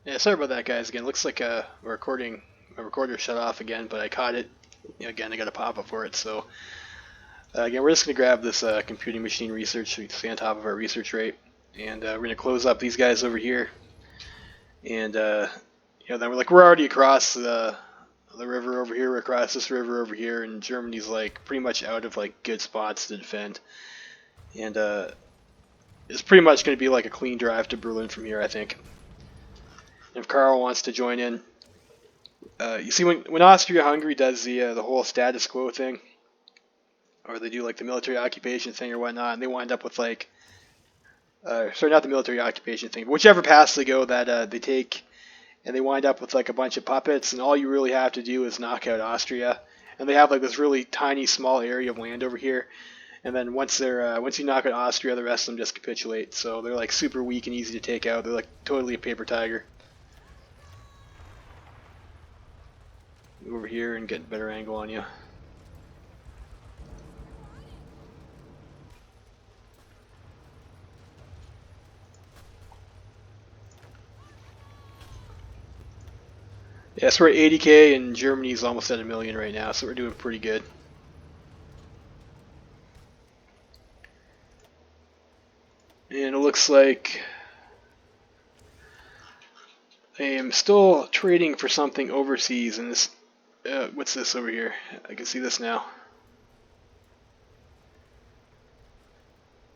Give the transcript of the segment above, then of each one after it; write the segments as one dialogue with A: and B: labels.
A: Yeah, sorry about that, guys. Again, looks like my recorder shut off again, but I caught it. Again, I got a pop-up for it. So again, we're just gonna grab this computing machine research so we can stay on top of our research rate, and we're gonna close up these guys over here, and then we're already across the river over here. We're across this river over here, and Germany's like pretty much out of like good spots to defend, and it's pretty much gonna be like a clean drive to Berlin from here, I think. If Carl wants to join in, you see when Austria-Hungary does the whole status quo thing, or they do like the military occupation thing or whatnot, and they wind up with like, sorry, not the military occupation thing, but whichever pass they go that they take, and they wind up with like a bunch of puppets, and all you really have to do is knock out Austria, and they have like this really tiny small area of land over here, and then once you knock out Austria, the rest of them just capitulate. So they're like super weak and easy to take out. They're like totally a paper tiger. Over here and get a better angle on you. Yeah, so we're at 80K and Germany's almost at 1 million right now, so we're doing pretty good. And it looks like I am still trading for something overseas, and this, what's this over here? I can see this now.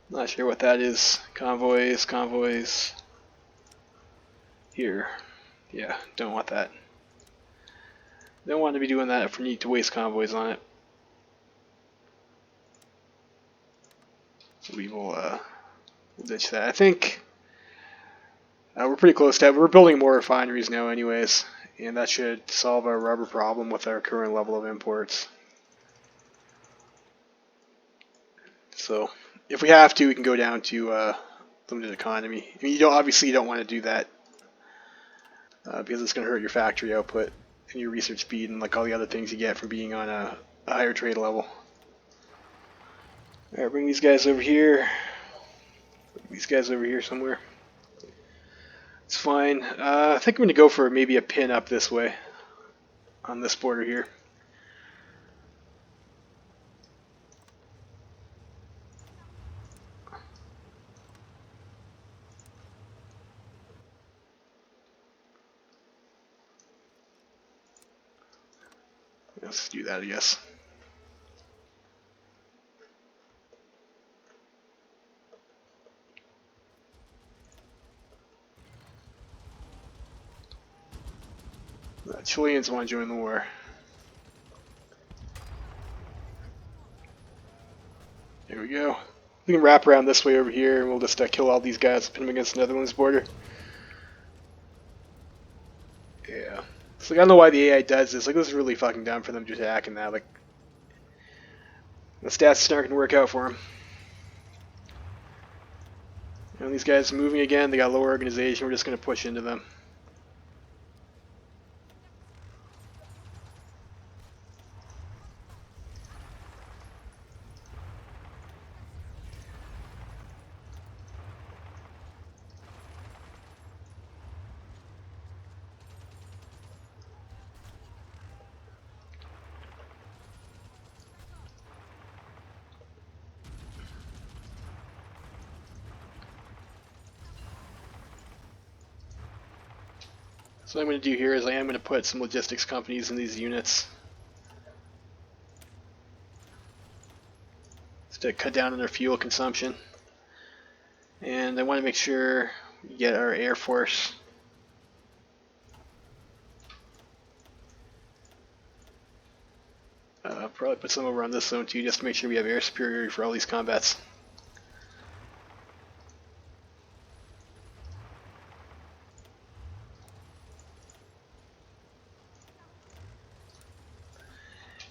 A: Not sure what that is. Convoys. Here. Yeah, don't want that. Don't want to be doing that if we need to waste convoys on it. So we will we'll ditch that. I think we're pretty close to that. We're building more refineries now anyways, and that should solve our rubber problem with our current level of imports. So if we have to, we can go down to limited economy. I mean, obviously you don't want to do that because it's going to hurt your factory output and your research speed and like all the other things you get from being on a higher trade level. All right, bring these guys over here. Bring these guys over here somewhere. It's fine. I think I'm going to go for maybe a pin up this way on this border here. Let's do that, I guess. The Chileans want to join the war. There we go. We can wrap around this way over here, and we'll just kill all these guys, pin them against the Netherlands border. Yeah. So like, I don't know why the AI does this. Like, this is really fucking dumb for them to attack and that. Like, the stats aren't going to work out for them. And these guys moving again. They got lower organization. We're just going to push into them. So what I'm going to do here is I am going to put some logistics companies in these units just to cut down on their fuel consumption. And I want to make sure we get our Air Force probably put some over on this zone too, just to make sure we have air superiority for all these combats.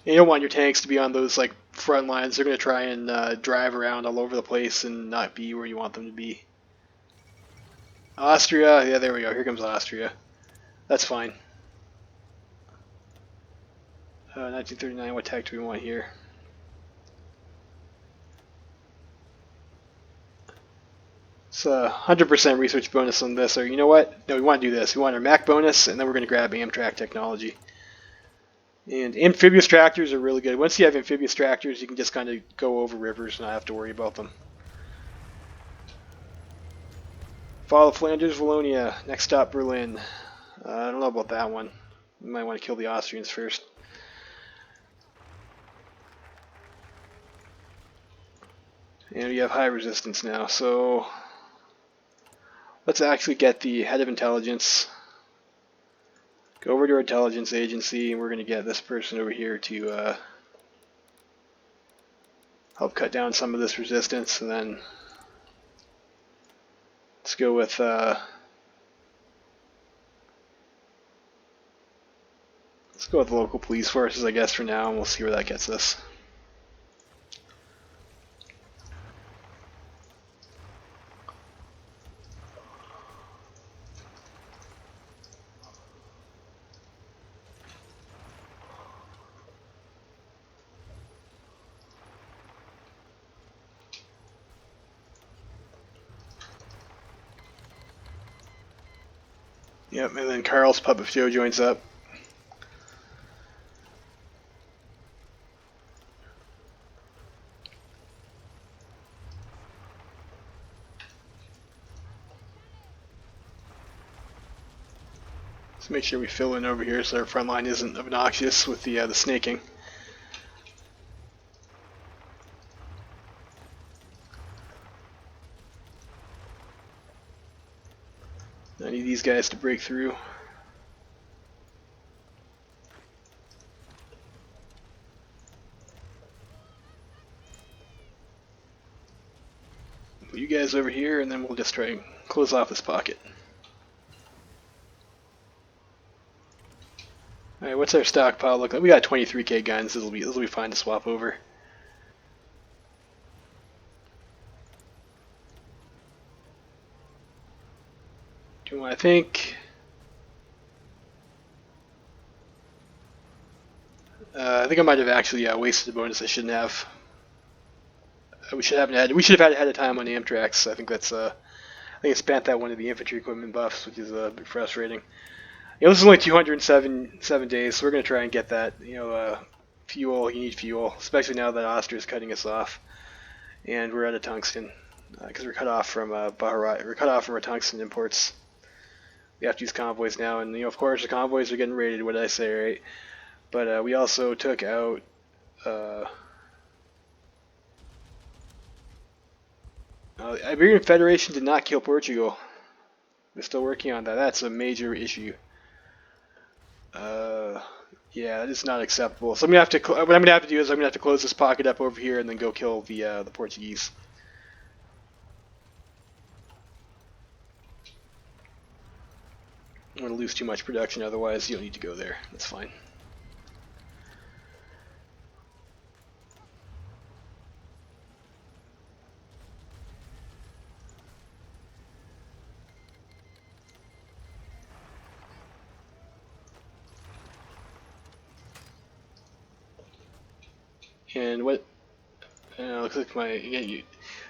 A: You don't want your tanks to be on those like front lines. They're going to try and drive around all over the place and not be where you want them to be. Austria, yeah, there we go. Here comes Austria. That's fine. 1939, what tech do we want here? It's a 100% research bonus on this. Or you know what? No, we want to do this. We want our Mac bonus, and then we're going to grab Amtrak technology. And amphibious tractors are really good. Once you have amphibious tractors, you can just kind of go over rivers and not have to worry about them. Fall of Flanders, Wallonia. Next stop, Berlin. I don't know about that one. We might want to kill the Austrians first. And we have high resistance now, so let's actually get the head of intelligence. Go over to our intelligence agency, and we're going to get this person over here to help cut down some of this resistance. And then let's go with the local police forces, I guess, for now, and we'll see where that gets us. Yep, and then Carl's Puppet Show joins up. Let's make sure we fill in over here so our front line isn't obnoxious with the snaking. I need these guys to break through. Put you guys over here, and then we'll just try and close off this pocket. Alright, what's our stockpile look like? We got 23k guns. This'll be fine to swap over. I think I might have actually wasted a bonus I shouldn't have. We should have had ahead of time on the Amtracs. I think I spent that one of the infantry equipment buffs, which is a bit frustrating. This is only 207 days, so we're gonna try and get that. Fuel. You need fuel, especially now that Austria is cutting us off, and we're out of tungsten because we're cut off from Bahrain. We're cut off from our tungsten imports. We have to use convoys now, and of course the convoys are getting raided. What did I say, right? But we also took out the Iberian Federation did not kill Portugal. We're still working on that. That's a major issue. Yeah, that is not acceptable. So what I'm gonna have to do is I'm gonna have to close this pocket up over here and then go kill the Portuguese. I'm going to lose too much production, otherwise you don't need to go there. That's fine. And what... looks like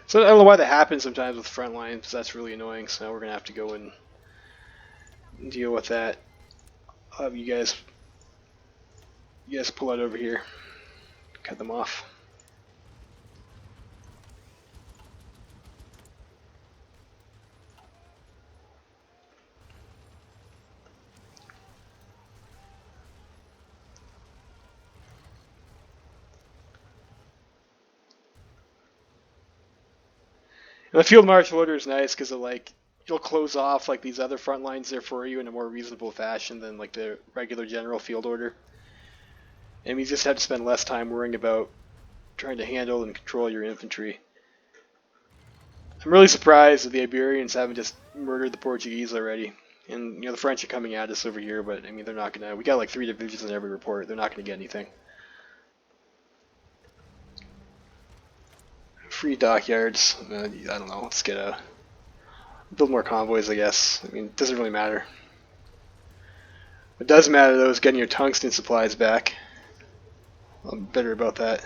A: so I don't know why that happens sometimes with front lines. That's really annoying. So now we're going to have to go and deal with that. I'll have you guys pull out over here, cut them off. And the field marshal order is nice because it'll close off these other front lines there for you in a more reasonable fashion than the regular general field order. And we just have to spend less time worrying about trying to handle and control your infantry. I'm really surprised that the Iberians haven't just murdered the Portuguese already. And the French are coming at us over here, but I mean they're not gonna. We got 3 divisions in every report. They're not gonna get anything. Free dockyards. I don't know. Let's build more convoys, I guess. I mean, it doesn't really matter. What does matter though is getting your tungsten supplies back. I'm bitter about that.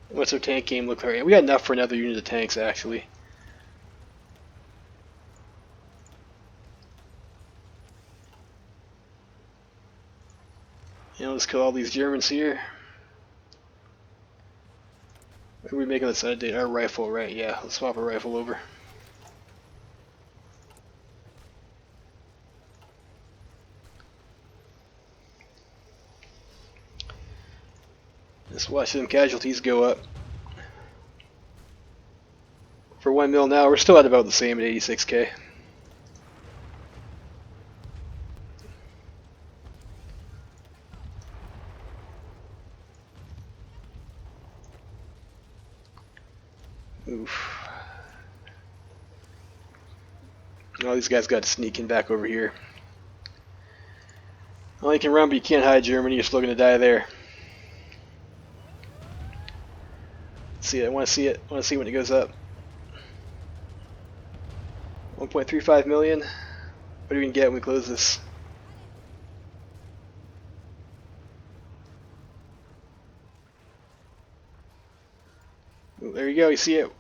A: What's our tank game look like? We got enough for another unit of tanks, actually. Let's kill all these Germans here. What are we making this update? Our rifle, right? Yeah, let's swap our rifle over. Just watch them casualties go up. For 1 mil now, we're still at about the same at 86k. Oof. Oh, these guys got to sneak in back over here. Well, you can run, but you can't hide Germany. You're still going to die there. Let's see it. I want to see it. I want to see when it goes up. 1.35 million. What are we going to get when we close this? Ooh, there you go. You see it.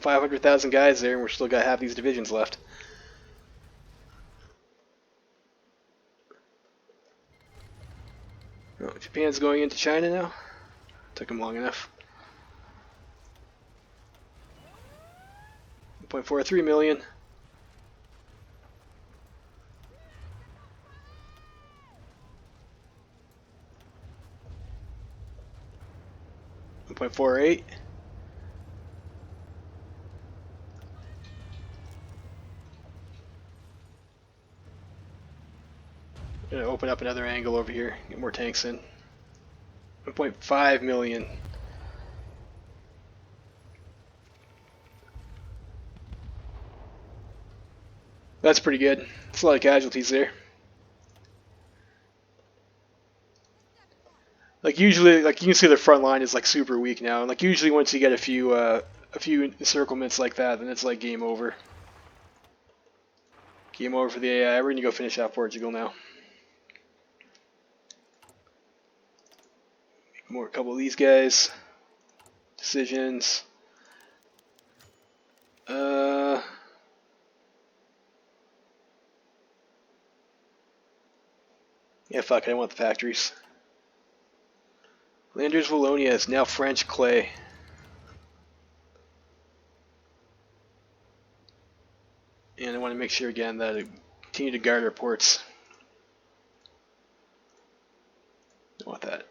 A: 500,000 guys there, and we're still got half these divisions left. Oh, Japan's going into China now. Took them long enough. 1.43 million. .48. Gonna open up another angle over here, get more tanks in. 1.5 million. That's pretty good. That's a lot of casualties there. Like usually, like you can see the front line is like super weak now. And like usually once you get a few encirclements like that, then it's like game over. Game over for the AI. We're gonna go finish out Portugal now. More a couple of these guys. Decisions. Yeah, fuck, I want the factories. Landers Wallonia is now French clay. And I want to make sure again that I continue to guard our ports. I want that.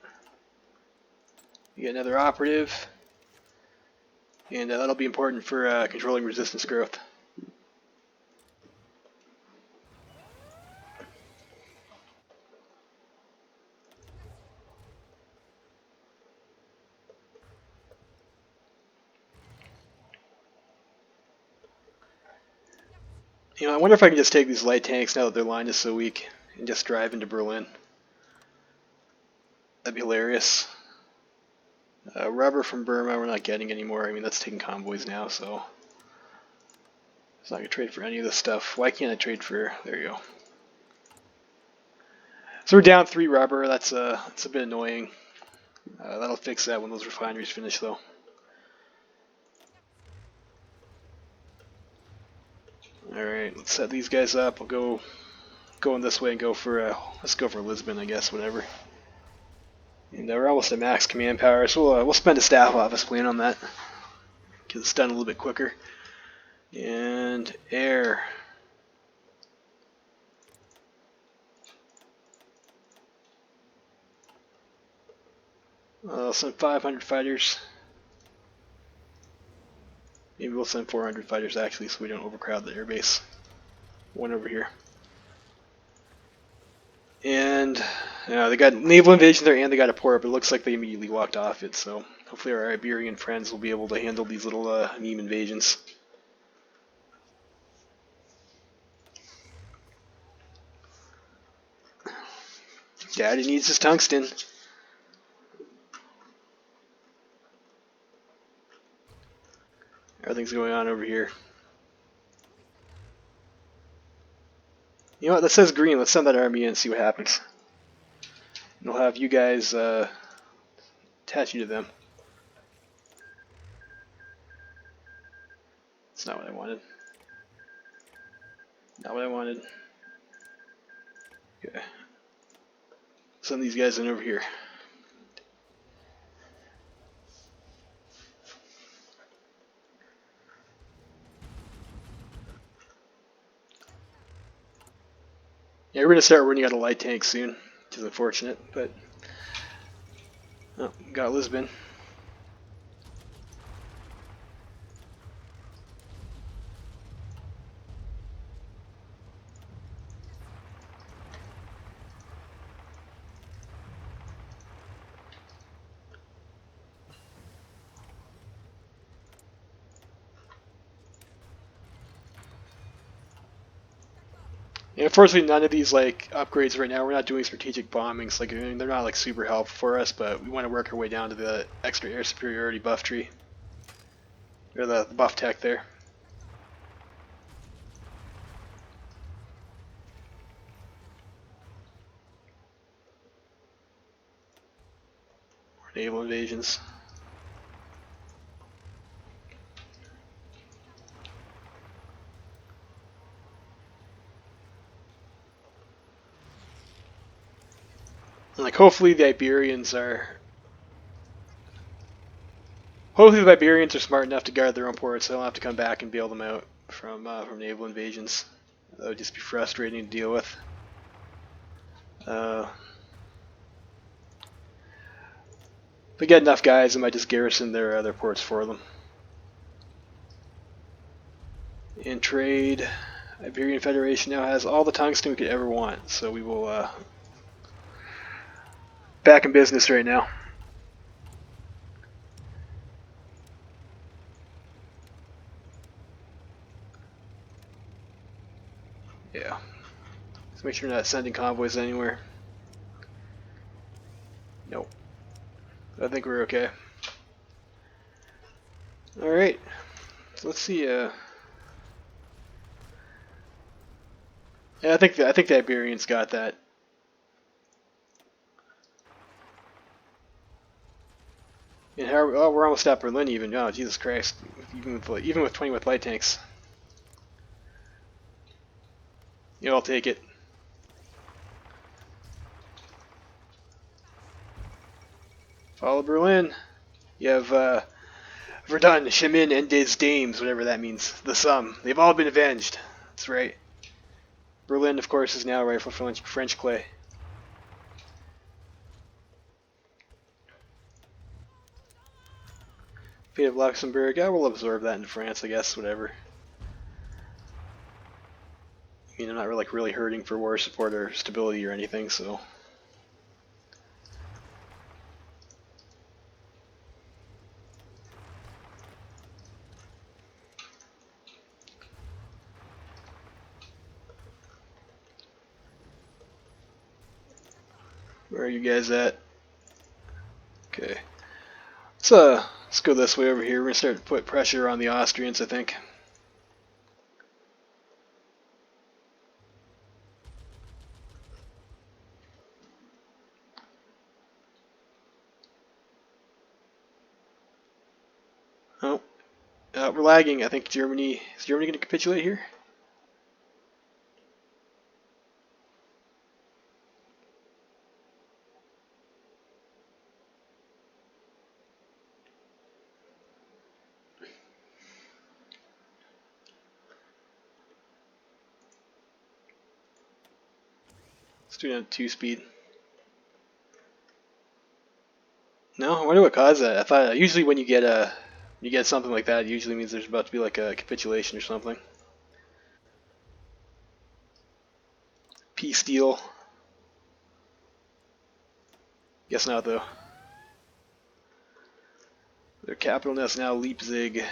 A: You get another operative. And that'll be important for controlling resistance growth. I wonder if I can just take these light tanks now that their line is so weak and just drive into Berlin. That'd be hilarious. Rubber from Burma we're not getting anymore. I mean, that's taking convoys now, so it's not going to trade for any of this stuff. Why can't I trade for... There you go. So we're down 3 rubber. That's a bit annoying. That'll fix that when those refineries finish, though. Alright, let's set these guys up. We'll go going this way and go for, let's go for Lisbon, I guess, whatever. And we're almost at max command power, so we'll spend a staff office plan on that. Get this done a little bit quicker. And air. I'll send 500 fighters. Maybe we'll send 400 fighters actually, so we don't overcrowd the airbase. One over here. And they got naval invasion there, and they got a port, but it looks like they immediately walked off it. So hopefully our Iberian friends will be able to handle these little meme invasions. Daddy needs his tungsten. Everything's going on over here. You know what? That says green. Let's send that army in and see what happens. And we'll have you guys attach you to them. It's not what I wanted. Not what I wanted. Okay. Send these guys in over here. Yeah, we're gonna start running out of light tanks soon, which is unfortunate, but oh, got Lisbon. Yeah, unfortunately, none of these like upgrades right now. We're not doing strategic bombings. Like, I mean, they're not like super helpful for us, but we want to work our way down to the extra air superiority buff tree, or the buff tech there. Naval invasions. And like, hopefully the Iberians are. Hopefully the Iberians are smart enough to guard their own ports, so they don't have to come back and bail them out from naval invasions. That would just be frustrating to deal with. If we get enough guys, I might just garrison their ports for them. In trade, Iberian Federation now has all the tungsten we could ever want, so we will back in business right now. Yeah. Let's make sure we're not sending convoys anywhere. Nope. I think we're okay. Alright. So let's see, yeah, I think the Iberians got that. And how? Oh, we're almost at Berlin even. Oh, Jesus Christ! Even with 20 with light tanks. Yeah, I'll take it. Follow Berlin. You have Verdun, Chemin, and des Dames, whatever that means. The sum. They've all been avenged. That's right. Berlin, of course, is now rifle French clay. Fate of Luxembourg. Yeah, we'll absorb that into France, I guess. Whatever. I mean, I'm not really hurting for war support or stability or anything, so. Where are you guys at? Okay. Let's go this way over here. We're gonna start to put pressure on the Austrians, I think. Oh, we're lagging. I think Germany is Germany gonna capitulate here? Let's do it on 2-speed. No, I wonder what caused that. I thought usually when you get something like that, it usually means there's about to be like a capitulation or something. Peace deal. Guess not though. Their capital is now Leipzig.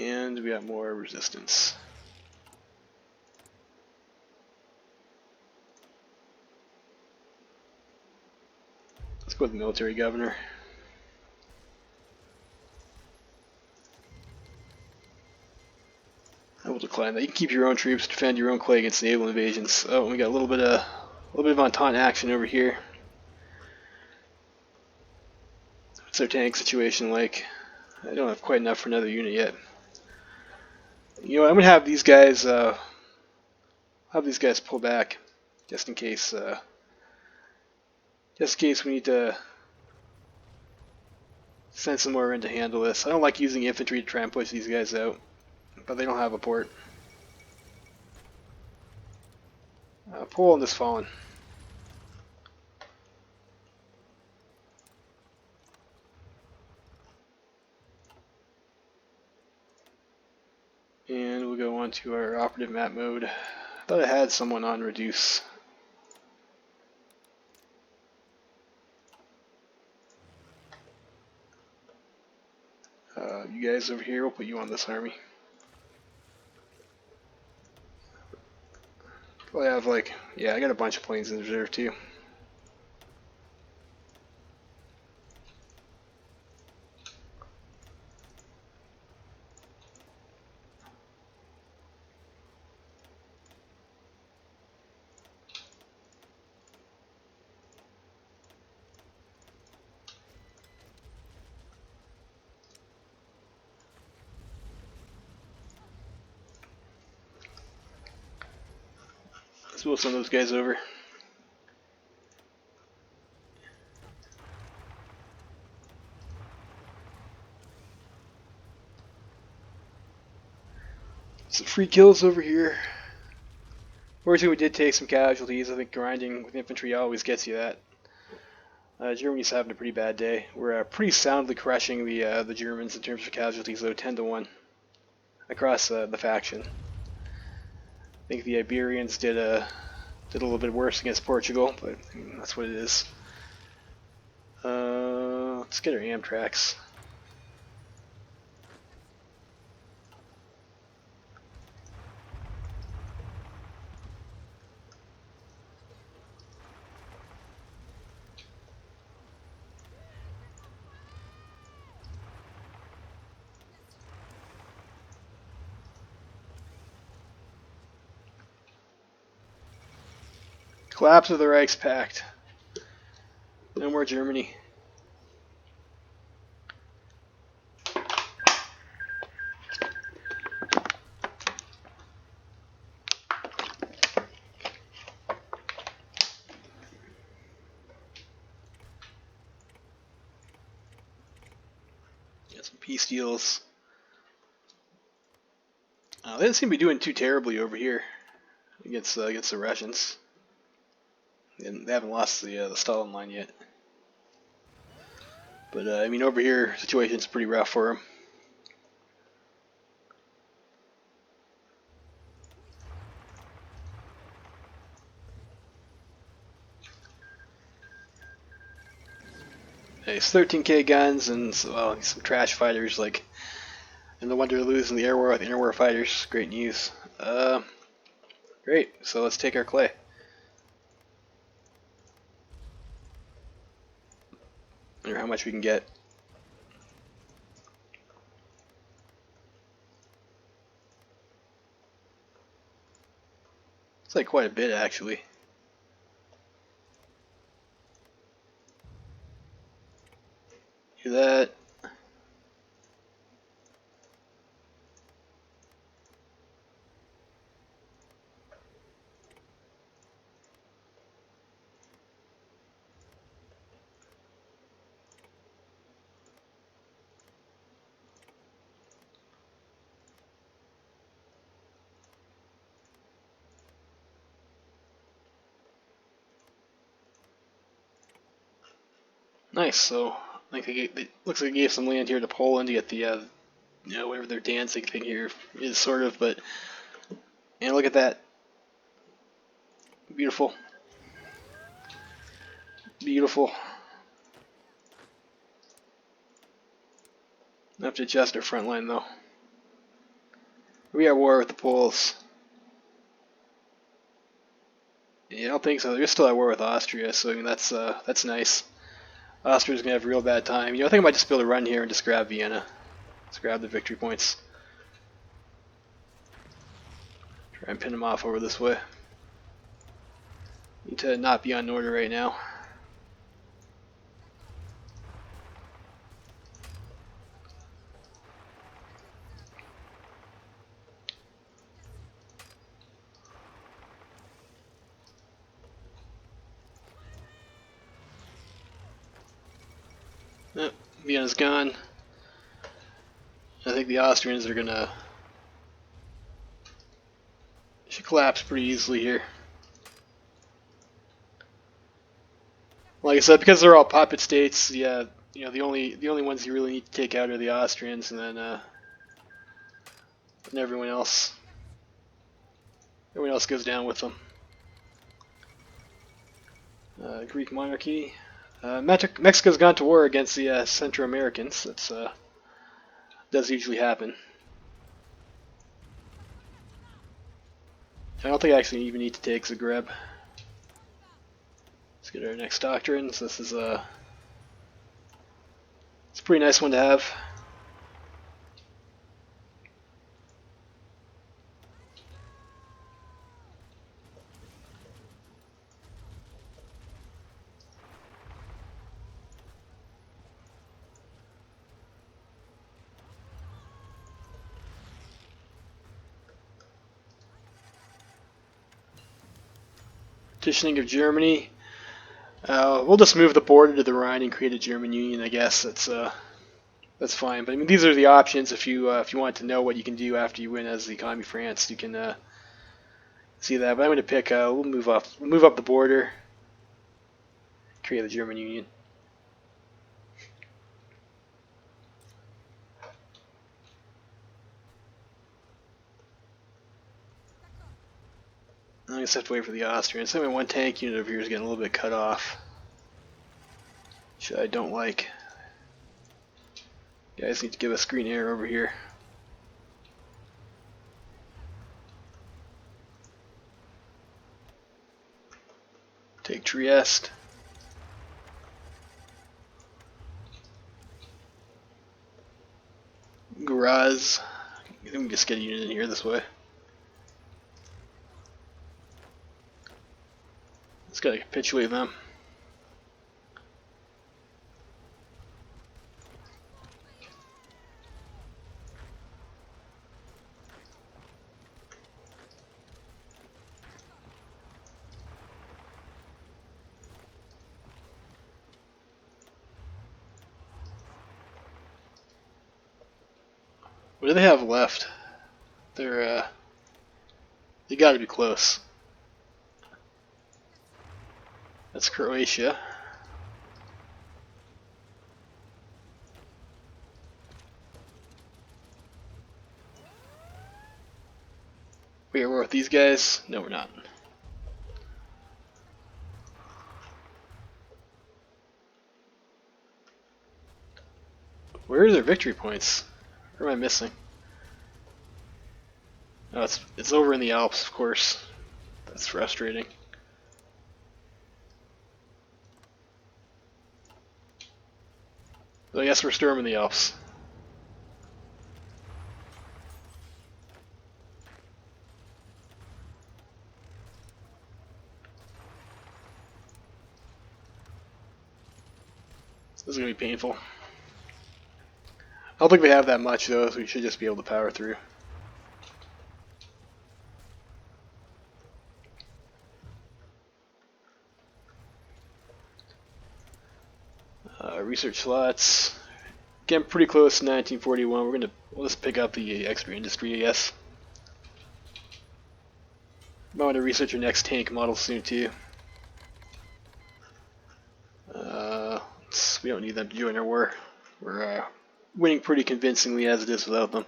A: And we got more resistance. Let's go with the military governor. we'll decline that. You can keep your own troops, defend your own clay against naval invasions. Oh, we got a little bit of Entente action over here. What's our tank situation like? I don't have quite enough for another unit yet. You know what, I'm gonna have these guys pull back, just in case we need to send some more in to handle this. I don't like using infantry to try and push these guys out, but they don't have a port. Poland is fallen. And we'll go on to our operative map mode. I thought I had someone on reduce. You guys over here, we'll put you on this army. Well, I have yeah, I got a bunch of planes in reserve too. So we'll send those guys over. Some free kills over here. Fortunately, we did take some casualties. I think grinding with infantry always gets you that. Germany's having a pretty bad day. We're pretty soundly crushing the Germans in terms of casualties, though, 10-1 across the faction. I think the Iberians did a little bit worse against Portugal, but that's what it is. Let's get our Amtraks. Collapse of the Reichspakt. No more Germany. Got some peace deals. They didn't seem to be doing too terribly over here against the Russians. And they haven't lost the Stalin line yet. But I mean, over here, the situation's pretty rough for them. Nice, 13k guns and well, some trash fighters like. And no wonder they're losing the air war with inter-war fighters. Great news. Great. So let's take our clay. Or how much we can get. It's like quite a bit actually. Do that. Nice. So I think it looks like they gave some land here to Poland to get the you know, whatever their Danzig thing here is, sort of. But and look at that, beautiful, beautiful. I have to adjust our front line though. We are at war with the Poles. Yeah, I don't think so. They're still at war with Austria, so I mean that's nice. Austria's gonna have a real bad time. You know, I think I might just be able to run here and just grab Vienna. Let's grab the victory points. Try and pin him off over this way. Need to not be on order right now. Oh, Vienna's gone. I think the Austrians are gonna should collapse pretty easily here. Like I said, because they're all puppet states, yeah, you know, the only ones you really need to take out are the Austrians, and then and everyone else goes down with them. Greek monarchy. Mexico's gone to war against the Central Americans. That's does usually happen. I don't think I actually even need to take Zagreb. Let's get our next doctrine. So this is it's a pretty nice one to have. Petitioning of Germany. We'll just move the border to the Rhine and create a German Union. I guess that's fine. But I mean, these are the options. If you want to know what you can do after you win as the Commune France, you can see that. But I'm going to pick. We'll move up the border, create the German Union. I just have to wait for the Austrians. So my one tank unit over here is getting a little bit cut off, which I don't like. You guys need to give us green air over here. Take Trieste. Graz. Let me just get a unit in here this way. Just gotta capitulate them. What do they have left? They gotta be close. That's Croatia. Wait, we're with these guys? No, we're not. Where are their victory points? Where am I missing? Oh, it's over in the Alps, of course. That's frustrating. But I guess we're storming the Alps. This is going to be painful. I don't think we have that much though, so we should just be able to power through. Research slots. Getting pretty close to 1941. We'll just pick up the extra industry, I guess. Might want to research our next tank model soon too. We don't need them to join our war. We're winning pretty convincingly as it is without them.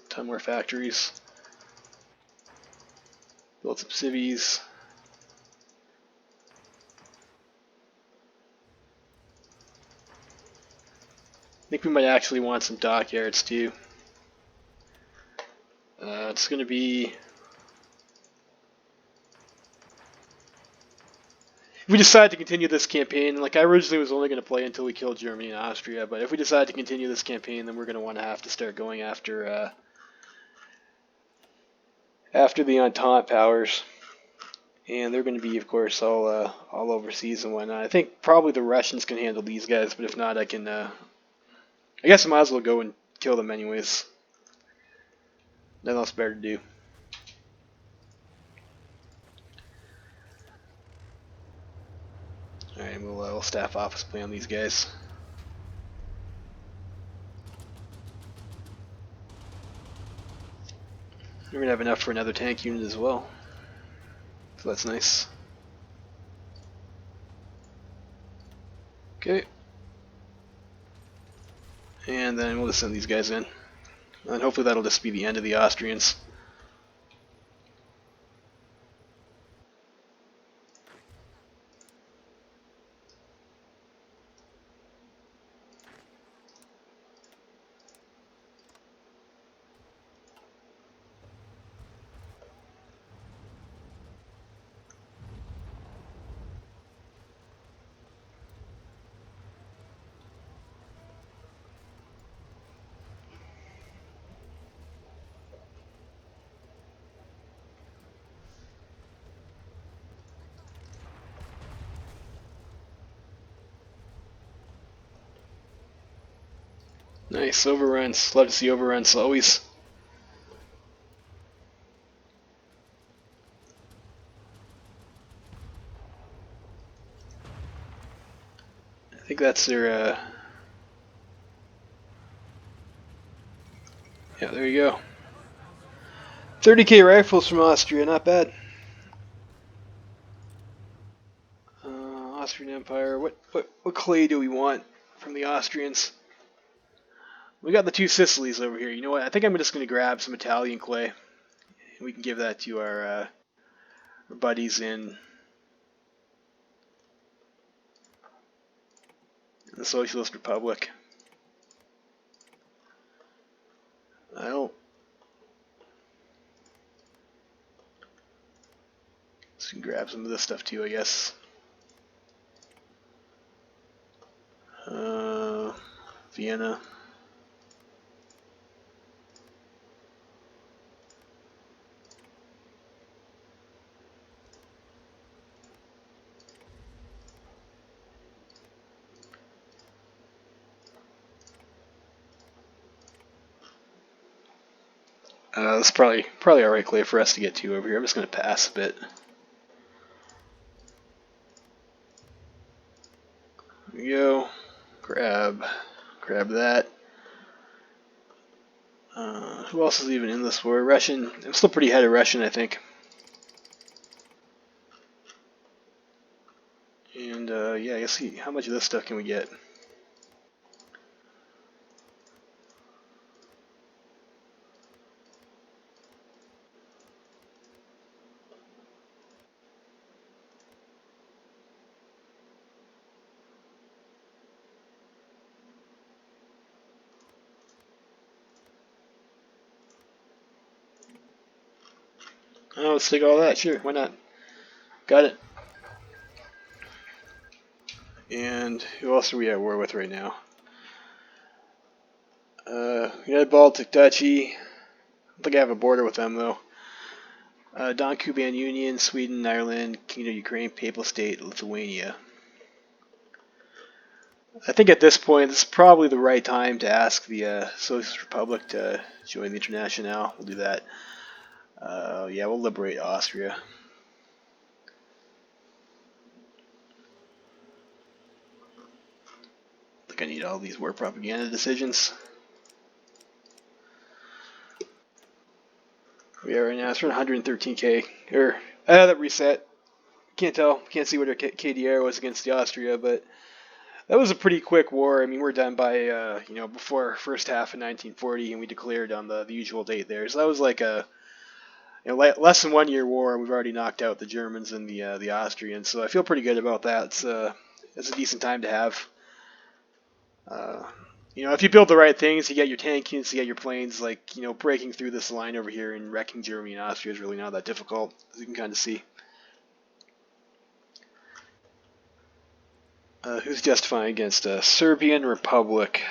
A: 10 more factories. Build some cities. I think we might actually want some dockyards too. It's going to be... if we decide to continue this campaign, like I originally was only going to play until we killed Germany and Austria, but if we decide to continue this campaign, then we're going to want to have to start going after the Entente powers, and they're going to be, of course, all overseas and whatnot. I think probably the Russians can handle these guys, but if not, I can. I guess I might as well go and kill them anyways. Nothing else better to do. Alright, we'll staff office play on these guys. We're gonna have enough for another tank unit as well, so that's nice. Okay, and then we'll just send these guys in, and hopefully that'll just be the end of the Austrians. Nice, overruns. Love to see overruns always. I think that's their, yeah, there you go. 30k rifles from Austria, not bad. Austrian Empire, what clay do we want from the Austrians? We got the two Sicilies over here. You know what? I think I'm just going to grab some Italian clay, and we can give that to our buddies in the Socialist Republic. Let's grab some of this stuff too, I guess. Vienna. That's probably alright clay for us to get to over here. I'm just going to pass a bit. There we go. Grab that. Who else is even in this war? Russian. I'm still pretty ahead of Russian, I think. And yeah, I guess how much of this stuff can we get? Oh, let's take all that. Sure, why not? Got it. And who else are we at war with right now? United Baltic Duchy. I don't think I have a border with them though. Don Kuban Union, Sweden, Ireland, Kingdom of Ukraine, Papal State, Lithuania. I think at this point, this is probably the right time to ask the Socialist Republic to join the Internationale. We'll do that. Yeah, we'll liberate Austria. I think I need all these war propaganda decisions. We are right now, it's around 113k. That reset. Can't tell. Can't see what our KDR was against the Austria, but that was a pretty quick war. I mean, we're done by, before first half of 1940, and we declared on the usual date there. So that was like a less than 1 year war. We've already knocked out the Germans and the Austrians, so I feel pretty good about that. It's a decent time to have. If you build the right things, you get your tank units, you get your planes. Like, breaking through this line over here and wrecking Germany and Austria is really not that difficult, as you can kind of see. Who's justifying against a Serbian Republic?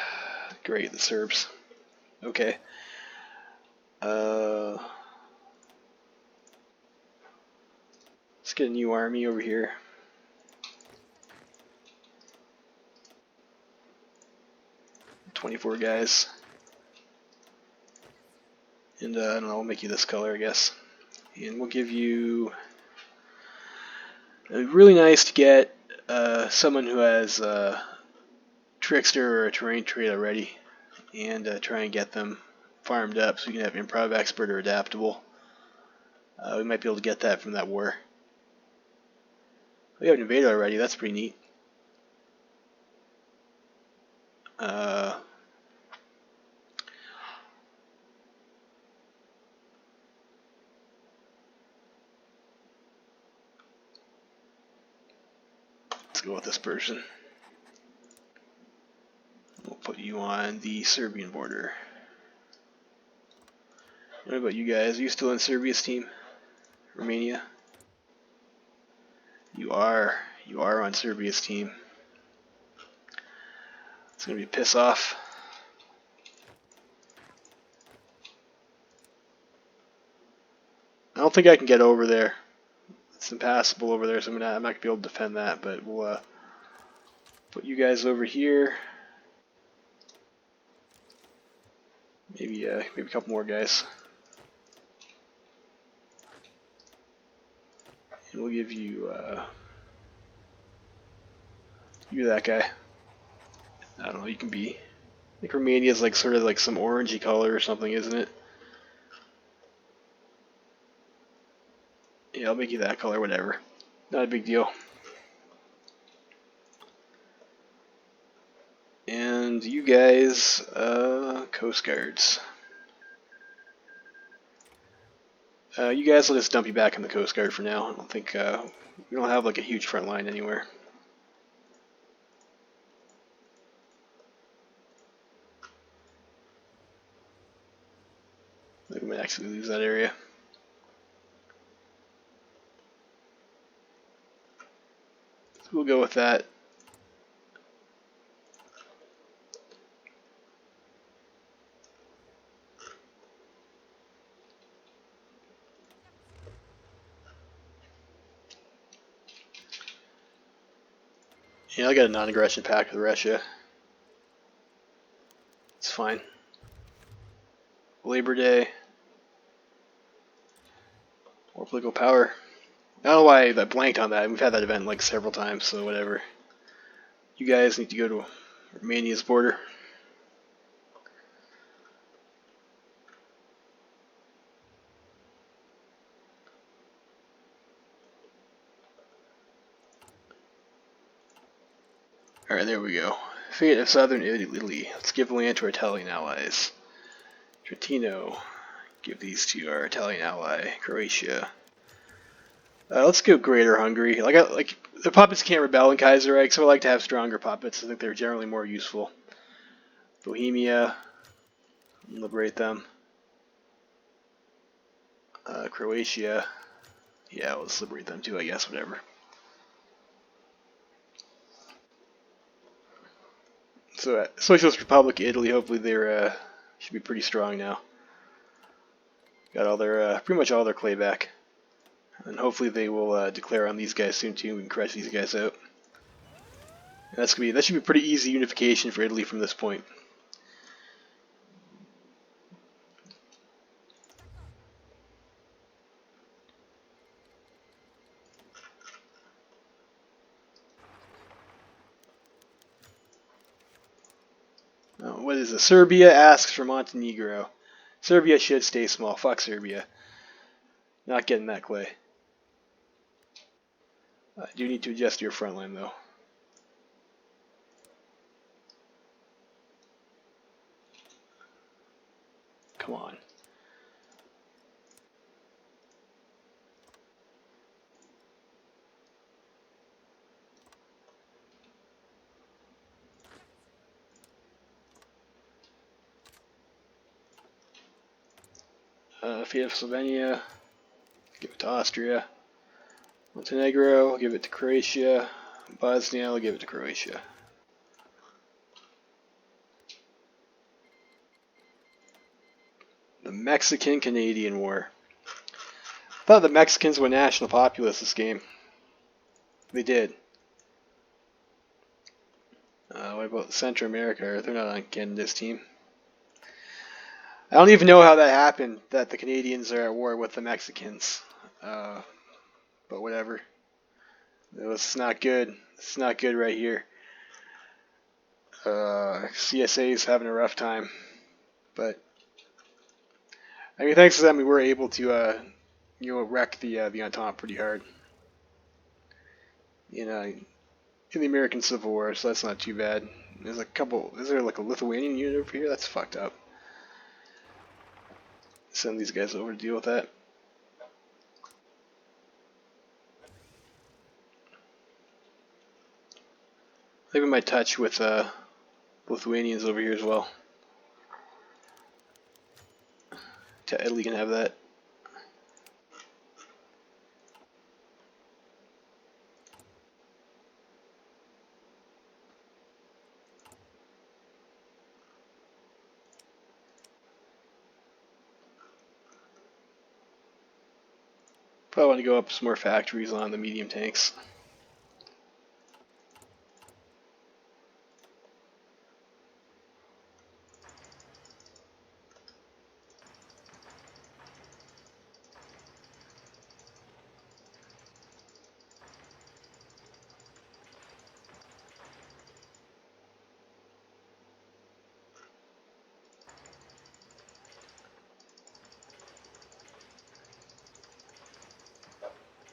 A: Great, the Serbs. Okay. Let's get a new army over here. "24 guys. And I don't know, we'll make you this color, I guess. And we'll give you... It'd be really nice to get someone who has Trickster or a terrain trait already, and try and get them farmed up so we can have Improv Expert or Adaptable. We might be able to get that from that war. We have an Invader already, that's pretty neat. Let's go with this person. We'll put you on the Serbian border. What about you guys? Are you still in Serbia's team? Romania? You are. You are on Serbia's team. It's going to be a piss off. I don't think I can get over there. It's impassable over there, so I'm not going to be able to defend that, but we'll put you guys over here. Maybe a couple more guys. And we'll give you you're that guy. I don't know, you can be. I think Romania is like sort of like some orangey color or something, isn't it? Yeah, I'll make you that color, whatever. Not a big deal. And you guys, Coast Guards. You guys, will just dump you back in the Coast Guard for now. I don't think, we don't have like a huge front line anywhere. I think we might actually lose that area. So we'll go with that. Yeah, I got a non-aggression pact with Russia. It's fine. Labor Day. More political power. I don't know why I blanked on that. We've had that event like several times, so whatever. You guys need to go to Romania's border. Alright, there we go. Fate of Southern Italy. Let's give land to our Italian allies. Trentino. Give these to our Italian ally, Croatia. Let's go Greater Hungary. Like the puppets can't rebel in Kaiserreich, so I like to have stronger puppets. I think they're generally more useful. Bohemia. Liberate them. Croatia. Yeah, let's liberate them too, I guess, whatever. So, Socialist Republic of Italy, hopefully they're should be pretty strong now. Got all their pretty much all their clay back, and hopefully they will declare on these guys soon too. We can crush these guys out. And that should be pretty easy unification for Italy from this point. What is it? Serbia asks for Montenegro. Serbia should stay small. Fuck Serbia. Not getting that clay. I do need to adjust your front line though. Come on. Fate of Slovenia. Give it to Austria. Montenegro. Give it to Croatia. Bosnia, I'll give it to Croatia. The Mexican-Canadian War. I thought the Mexicans were national populace this game. They did. What about Central America? They're not on Canada's team. I don't even know how that happened, that the Canadians are at war with the Mexicans. But whatever. It's not good. It's not good right here. CSA is having a rough time. But, I mean, thanks to them, we were able to, wreck the Entente pretty hard. In the American Civil War, so that's not too bad. There's a couple. Is there like a Lithuanian unit over here? That's fucked up. Send these guys over to deal with that. I think we might touch with Lithuanians over here as well. Italy can have that. Probably want to go up some more factories on the medium tanks.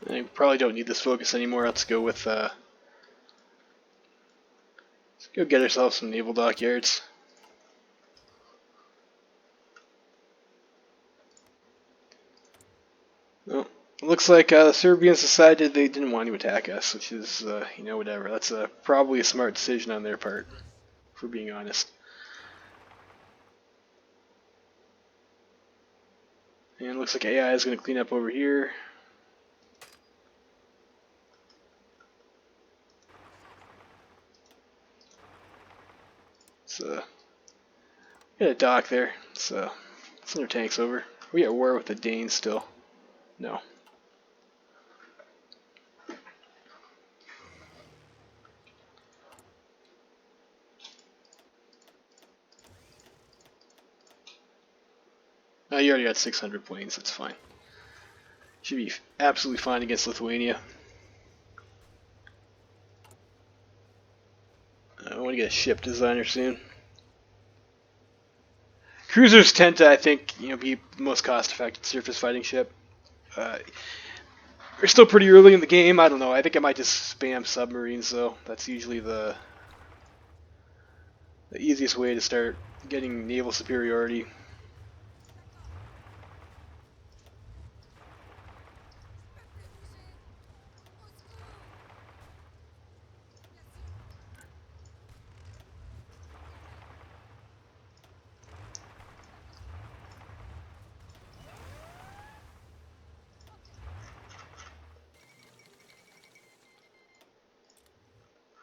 A: I probably don't need this focus anymore. Let's go with let's go get ourselves some naval dockyards. Well, it looks like the Serbians decided they didn't want to attack us, which is whatever. That's probably a smart decision on their part, if we're being honest. And it looks like AI is going to clean up over here. So, got a dock there. So, send our tanks over. Are we at war with the Danes still? No. You already got 600 planes. That's fine. Should be absolutely fine against Lithuania. I want to get a ship designer soon. Cruisers tend to, I think, be the most cost-effective surface fighting ship. We're still pretty early in the game. I don't know. I think I might just spam submarines, though. That's usually the easiest way to start getting naval superiority.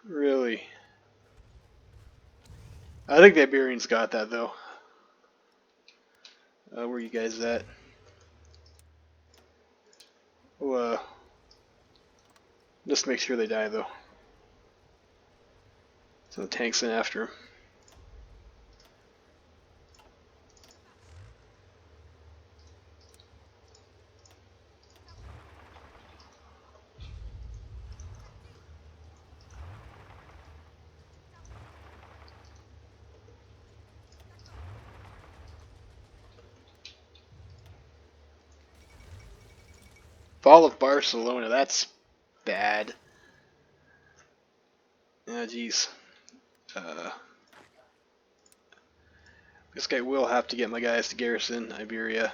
A: Really? I think the Iberians got that, though. Where are you guys at? Oh, just make sure they die, though. So the tank's in after them. Fall of Barcelona, that's bad. Oh, jeez. This guy will have to get my guys to garrison Iberia.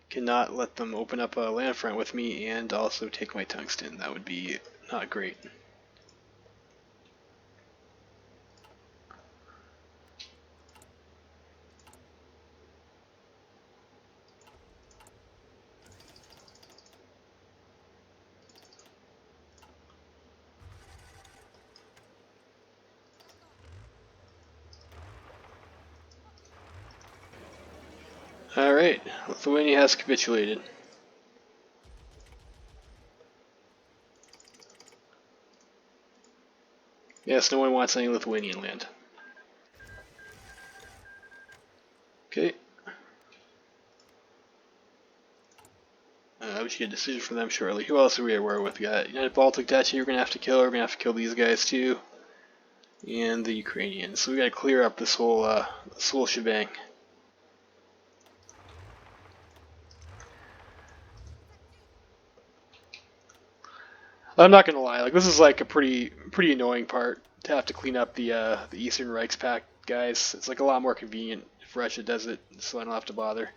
A: Cannot let them open up a land front with me and also take my tungsten. That would be not great. Alright, Lithuania has capitulated. Yes, no one wants any Lithuanian land. Okay. We should get a decision from them shortly. Who else are we at war with? We got United Baltic Duchy we're going to have to kill. We're going to have to kill these guys too. And the Ukrainians. So we got to clear up this whole shebang. I'm not gonna lie, like this is like a pretty annoying part to have to clean up the Eastern Reichspakt guys. It's like a lot more convenient if Russia does it, so I don't have to bother.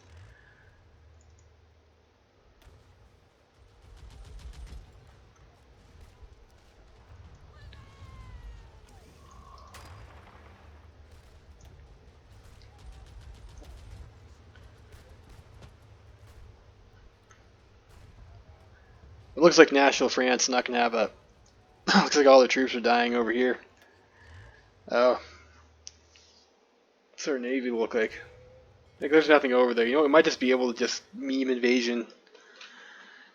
A: It looks like National France is not gonna have a. Looks like all the troops are dying over here. Oh, what's our navy look like? Like there's nothing over there. You know, we might just be able to just meme invasion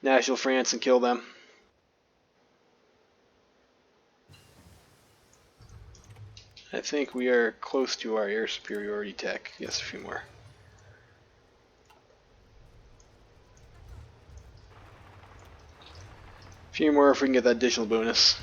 A: National France and kill them. I think we are close to our air superiority tech. Yes, a few more. A few more if we can get that additional bonus.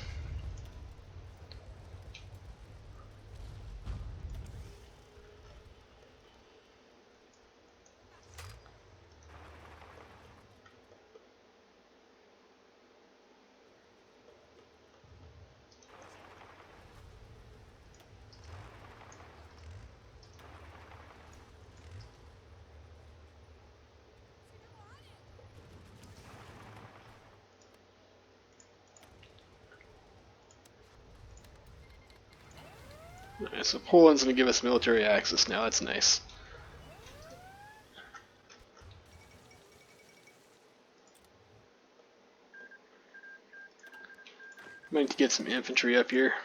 A: Alright, so Poland's going to give us military access now, that's nice. Might need to get some infantry up here.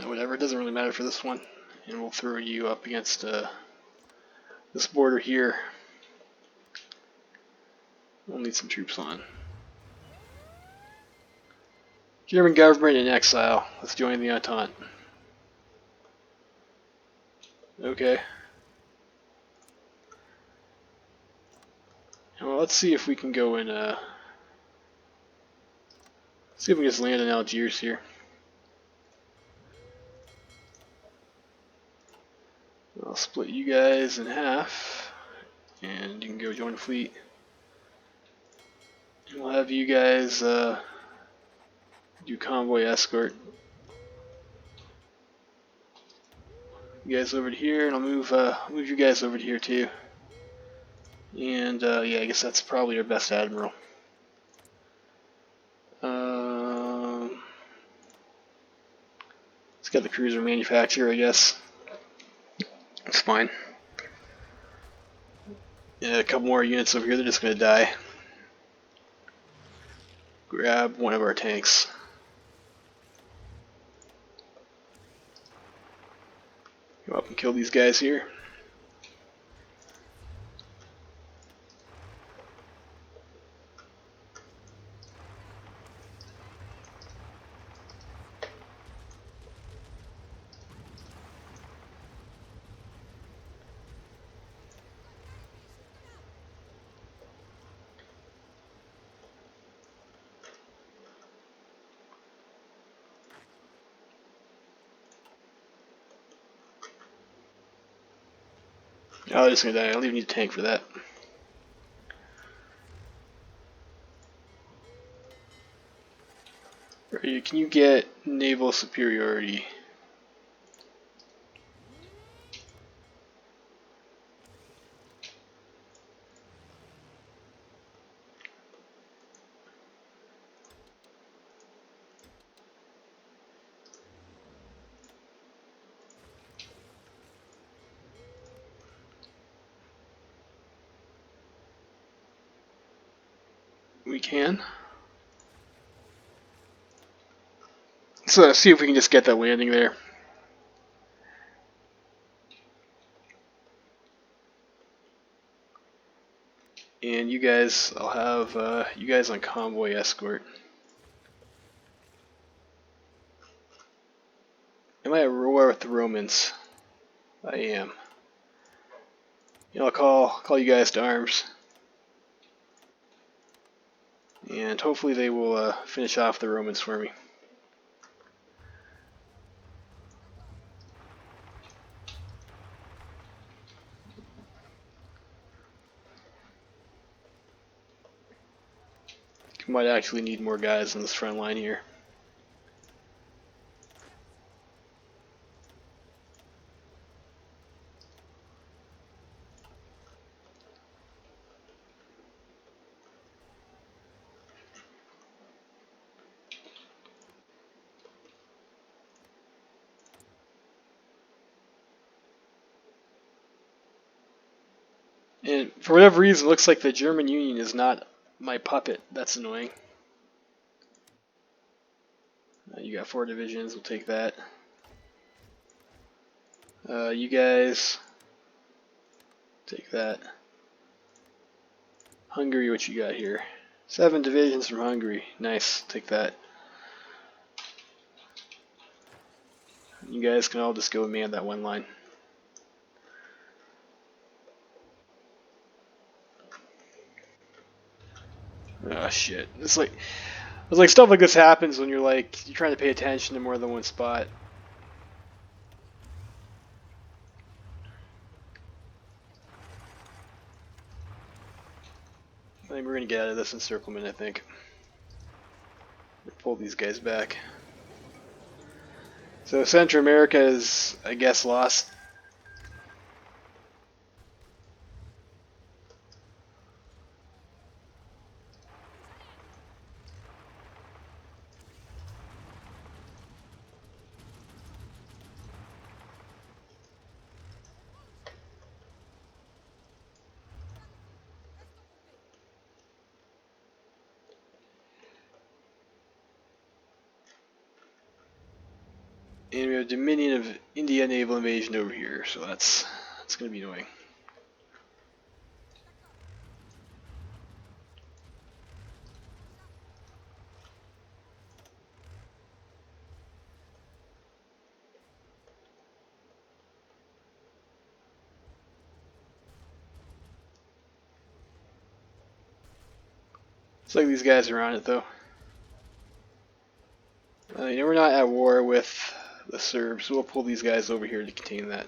A: Whatever, it doesn't really matter for this one. And we'll throw you up against this border here. We'll need some troops on. German government in exile. Let's join the Entente. Okay. Well, let's see if we can go in. See if we can just land in Algiers here. I'll split you guys in half, and you can go join the fleet. And we'll have you guys do convoy escort. You guys over to here, and I'll move you guys over to here too. And yeah, I guess that's probably our best admiral. Let's get the cruiser manufacturer, I guess. That's fine. Yeah, a couple more units over here, they're just gonna die. Grab one of our tanks. Go up and kill these guys here. Oh, they're just gonna die. I don't even need a tank for that. Can you get naval superiority? we can. So let's see if we can just get that landing there. And you guys, I'll have you guys on convoy escort. Am I at war with the Romans? I am. You know, I'll call you guys to arms. And hopefully they will finish off the Romans for me. Might actually need more guys on this front line here. And for whatever reason, it looks like the German Union is not my puppet. That's annoying. You got 4 divisions, we'll take that. You guys, take that. Hungary, what you got here? 7 divisions from Hungary. Nice, take that. You guys can all just go with me on that one line. Oh shit. It's like stuff like this happens when you're trying to pay attention to more than one spot. I think we're gonna get out of this encirclement, I think. Pull these guys back. So Central America is, I guess, lost. And we have Dominion of India naval invasion over here, so that's going to be annoying. Looks like these guys are on it, though. You know, we're not at war with the Serbs, so we'll pull these guys over here to contain that.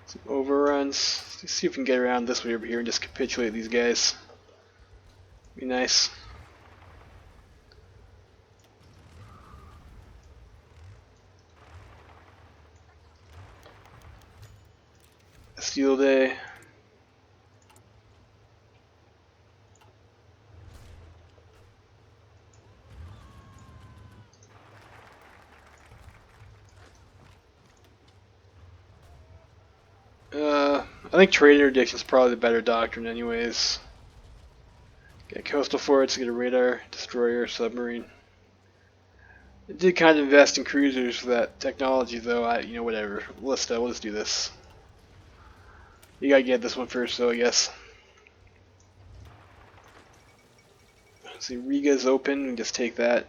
A: Some overruns. Let's see if we can get around this way over here and just capitulate these guys. Be nice. Steel Day. I think trade interdiction is probably the better doctrine anyways. Get coastal forts, get a radar, destroyer, submarine. I did kind of invest in cruisers for that technology though, you know, whatever. We'll just do this. You gotta get this one first though, I guess. See, Riga's open, we just take that.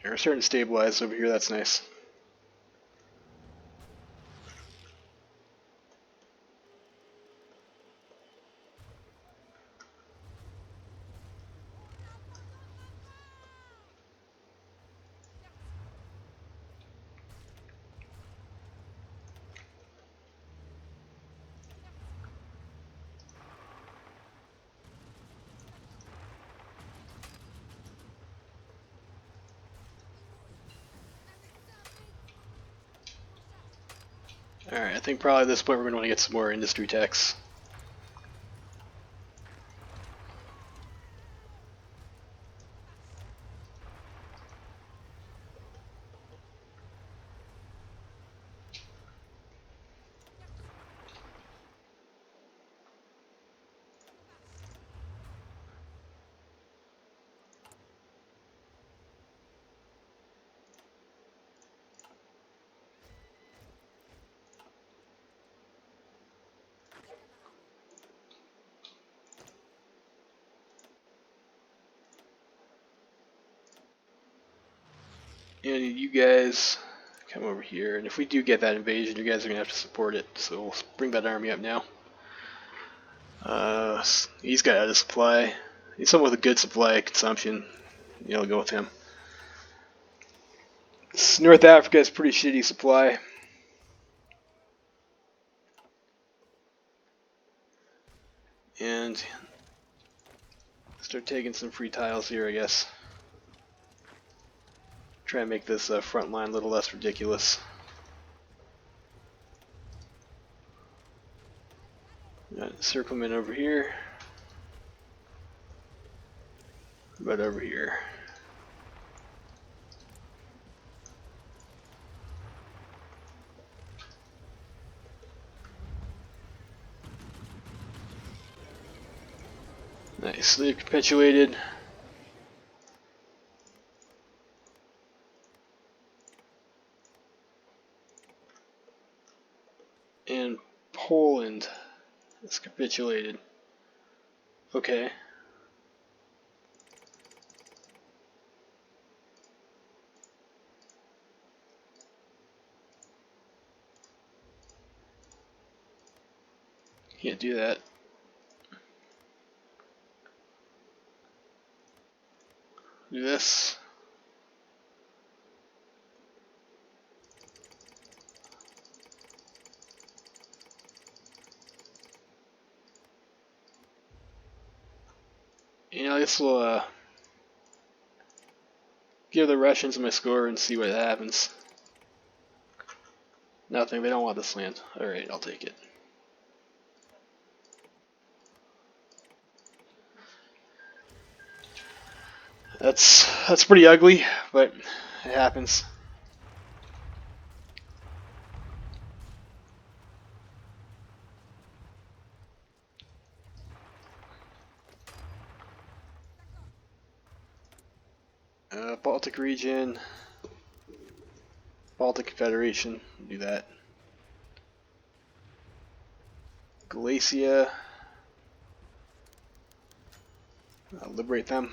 A: We're starting to stabilize over here, that's nice. Alright, I think probably at this point we're going to want to get some more industry techs. And you guys come over here, and if we do get that invasion, you guys are gonna have to support it. So we'll bring that army up now. He's got out of supply. He's someone with a good supply consumption. You know, go with him. North Africa has pretty shitty supply. And start taking some free tiles here, I guess. Try and make this front line a little less ridiculous. Got circlement over here. About over here. Nice, they've capitulated. And Poland has capitulated. Okay. Can't do that. Do this. You know, this will give the Russians my score and see what happens. Nothing, they don't want this land. Alright, I'll take it. That's pretty ugly, but it happens. Baltic region, Baltic Confederation, do that. Galicia, liberate them.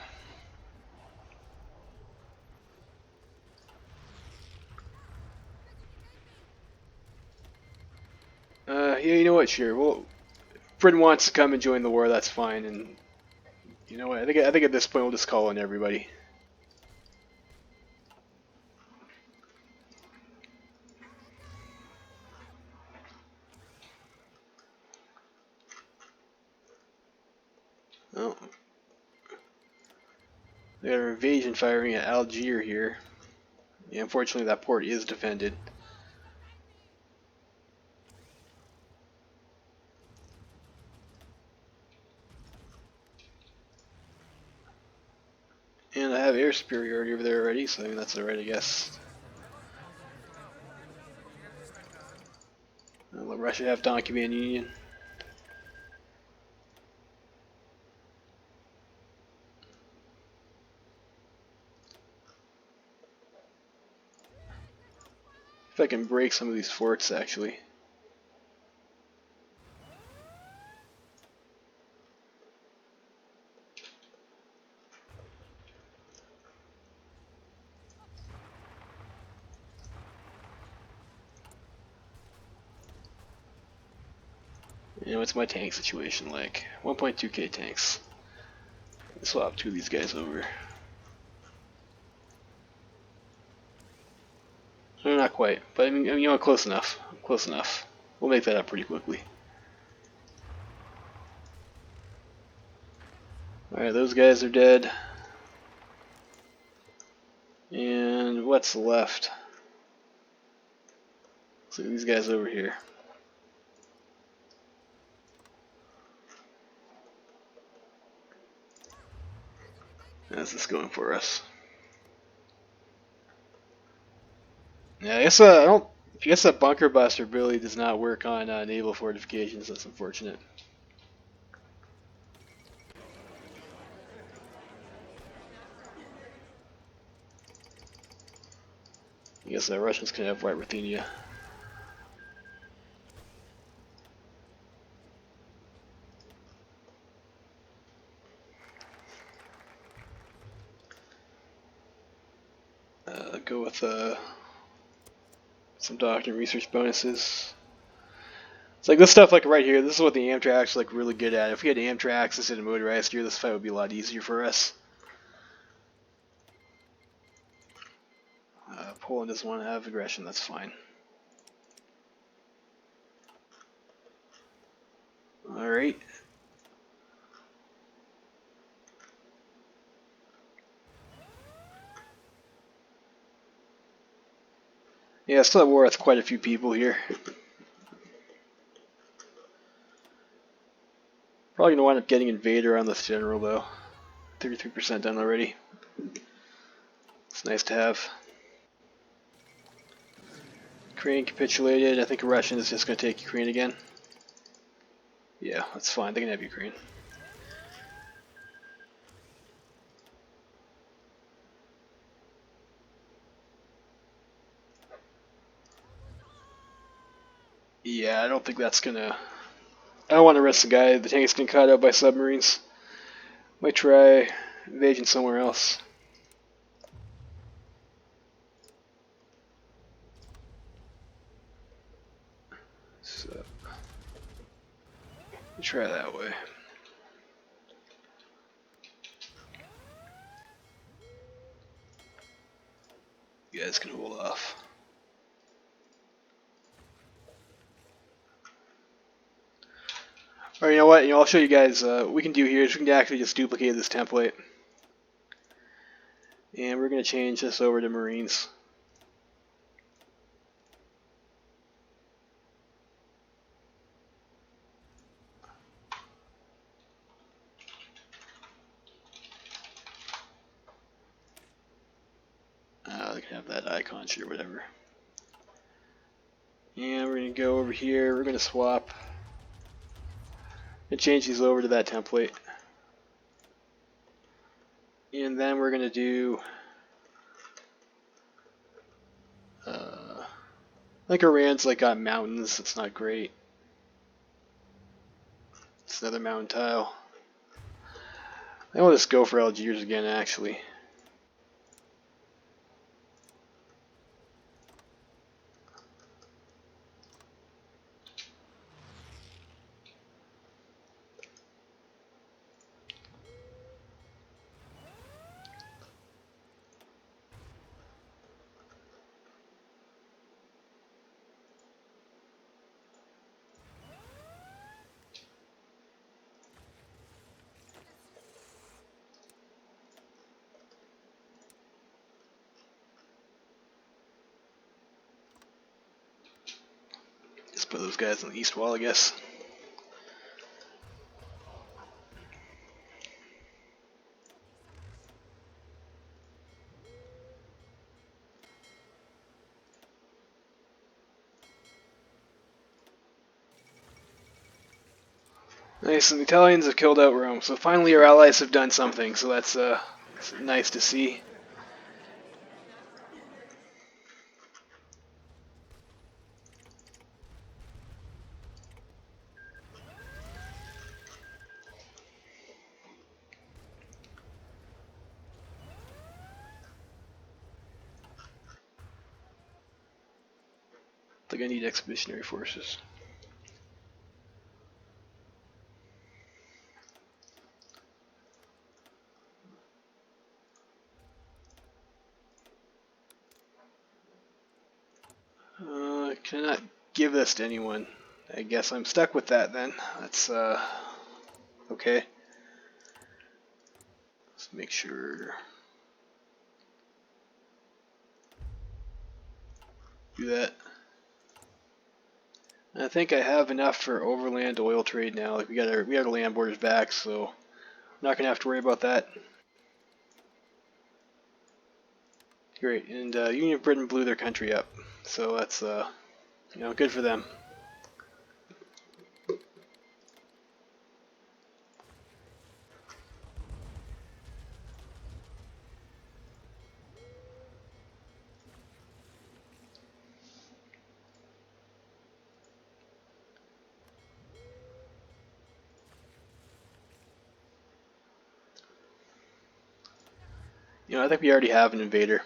A: Yeah, you know what? Sure. Well, if Britain wants to come and join the war, that's fine. And you know what? I think at this point we'll just call on everybody. Oh, they got an invasion firing at Algiers here. Yeah, unfortunately, that port is defended. And I have air superiority over there already, so I mean that's alright, I guess. I'll let Russia have Donkey Man Union. If I can break some of these forts, actually. You know, what's my tank situation like? 1.2k tanks. Let's swap two of these guys over. No, not quite, but I mean, you know, close enough. Close enough. We'll make that up pretty quickly. Alright, those guys are dead. And what's left? So these guys over here. How's this going for us? Yeah, I guess I don't. I guess that bunker buster really does not work on naval fortifications. That's unfortunate. I guess the Russians can have White Ruthenia. Go with some doctrine research bonuses. It's like this stuff, like right here. This is what the Amtrak's like really good at. If we had Amtraks instead of motorized gear, this fight would be a lot easier for us. Poland doesn't want to have aggression. That's fine. All right. Yeah, still at war with quite a few people here. Probably gonna wind up getting invaded on this general though. 33% done already. It's nice to have. Ukraine capitulated. I think a Russian is just gonna take Ukraine again. Yeah, that's fine. They can have Ukraine. Yeah, I don't think that's gonna. I don't want to risk the guy. The tank's getting caught up by submarines. Might try invasion somewhere else. So, try that way. You guys can hold off. Or you know what? I'll show you guys. What we can do here is we can actually just duplicate this template, and we're gonna change this over to Marines. They can have that icon, sure, whatever. And we're gonna go over here. We're gonna swap and change these over to that template. And then we're gonna do. I think Iran's like got mountains. It's not great. It's another mountain tile. I want to just go for Algiers again, actually. Just put those guys on the east wall, I guess. Nice, and the Italians have killed out Rome, so finally our allies have done something, so that's nice to see. I think I need expeditionary forces. I cannot give this to anyone. I guess I'm stuck with that then. That's okay. Let's make sure. Do that. I think I have enough for overland oil trade now. Like we got our land borders back, so I'm not gonna have to worry about that. Great, and Union of Britain blew their country up, so that's good for them. I think we already have an invader.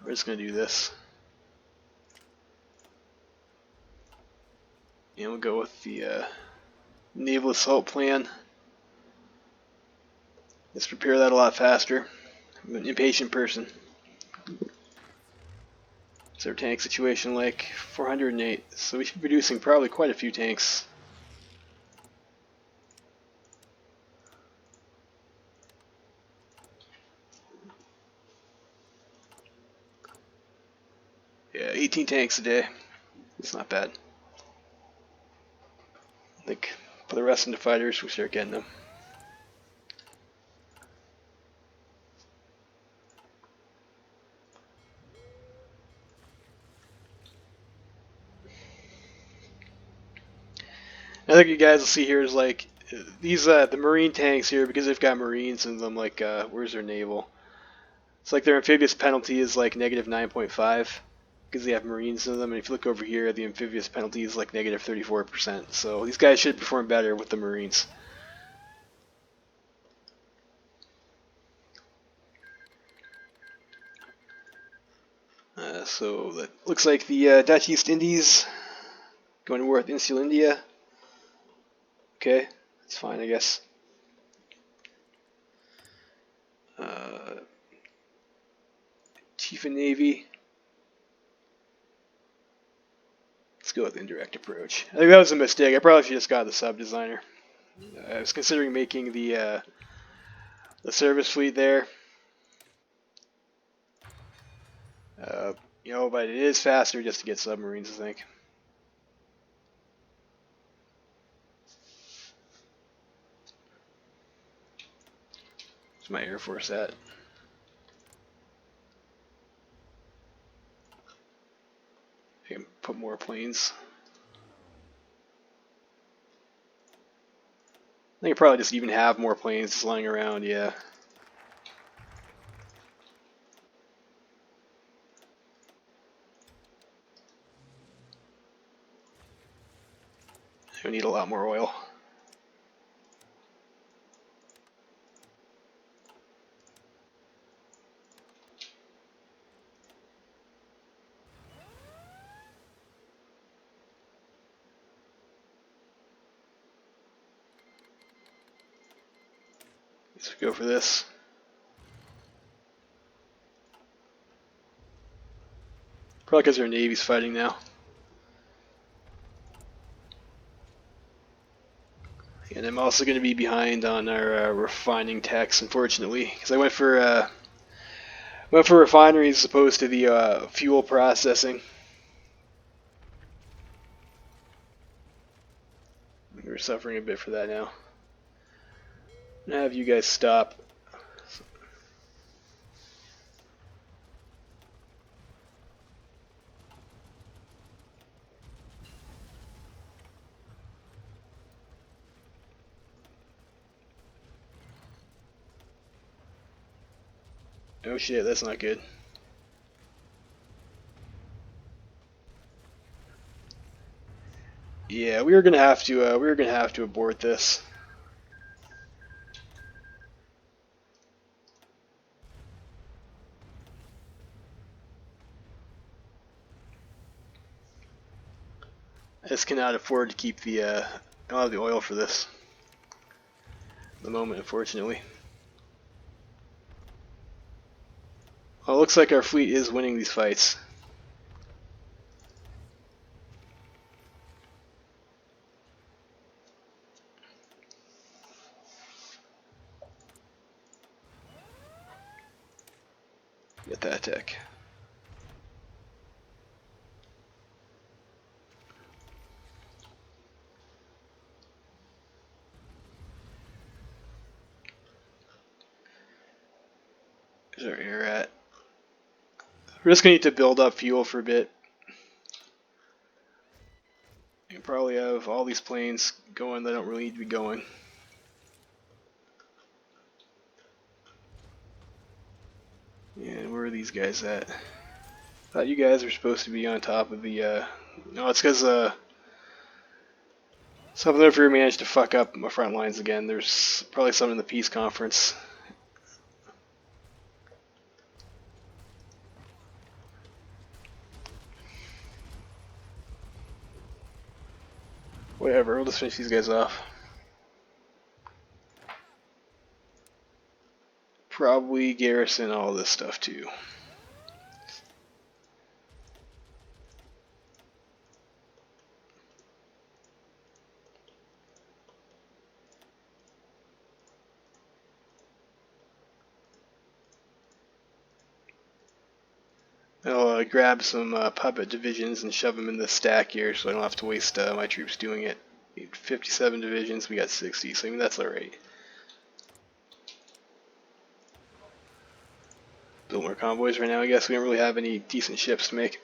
A: We're just gonna do this. And we'll go with the naval assault plan. Let's prepare that a lot faster. I'm an impatient person. What's our tank situation like? 408. So we should be producing probably quite a few tanks. Yeah, 18 tanks a day. It's not bad. I think for the rest of the fighters, we start getting them. I think you guys will see here is like these the marine tanks here, because they've got marines in them. Like where's their naval? It's like their amphibious penalty is like negative 9.5 because they have marines in them. And if you look over here, the amphibious penalty is like negative 34%. So these guys should perform better with the marines. So that looks like the Dutch East Indies going to war with Insular India. Okay, that's fine, I guess. Chief of Navy. Let's go with indirect approach. I think that was a mistake. I probably should have just got the sub designer. I was considering making the service fleet there. But it is faster just to get submarines, I think. Where's my Air Force at? I can put more planes. I think I probably just even have more planes just lying around, yeah. We need a lot more oil. Let's go for this. Probably because our Navy's fighting now. And I'm also going to be behind on our refining techs, unfortunately, because I went for refineries as opposed to the fuel processing. We're suffering a bit for that now. I'm gonna have you guys stop. Oh shit, that's not good. Yeah, we were gonna have to abort this. I just cannot afford to keep the I don't have the oil for this at the moment, unfortunately. Well, it looks like our fleet is winning these fights. Get that tech. We're just gonna need to build up fuel for a bit. You probably have all these planes going that don't really need to be going. And where are these guys at? Thought you guys were supposed to be on top of the, no, it's because, something over here managed to fuck up my front lines again. There's probably something in the peace conference. Whatever, we'll just finish these guys off. Probably garrison all this stuff too. I'll grab some puppet divisions and shove them in the stack here so I don't have to waste my troops doing it. 57 divisions, we got 60, so I mean that's alright. Build more convoys right now, I guess. We don't really have any decent ships to make.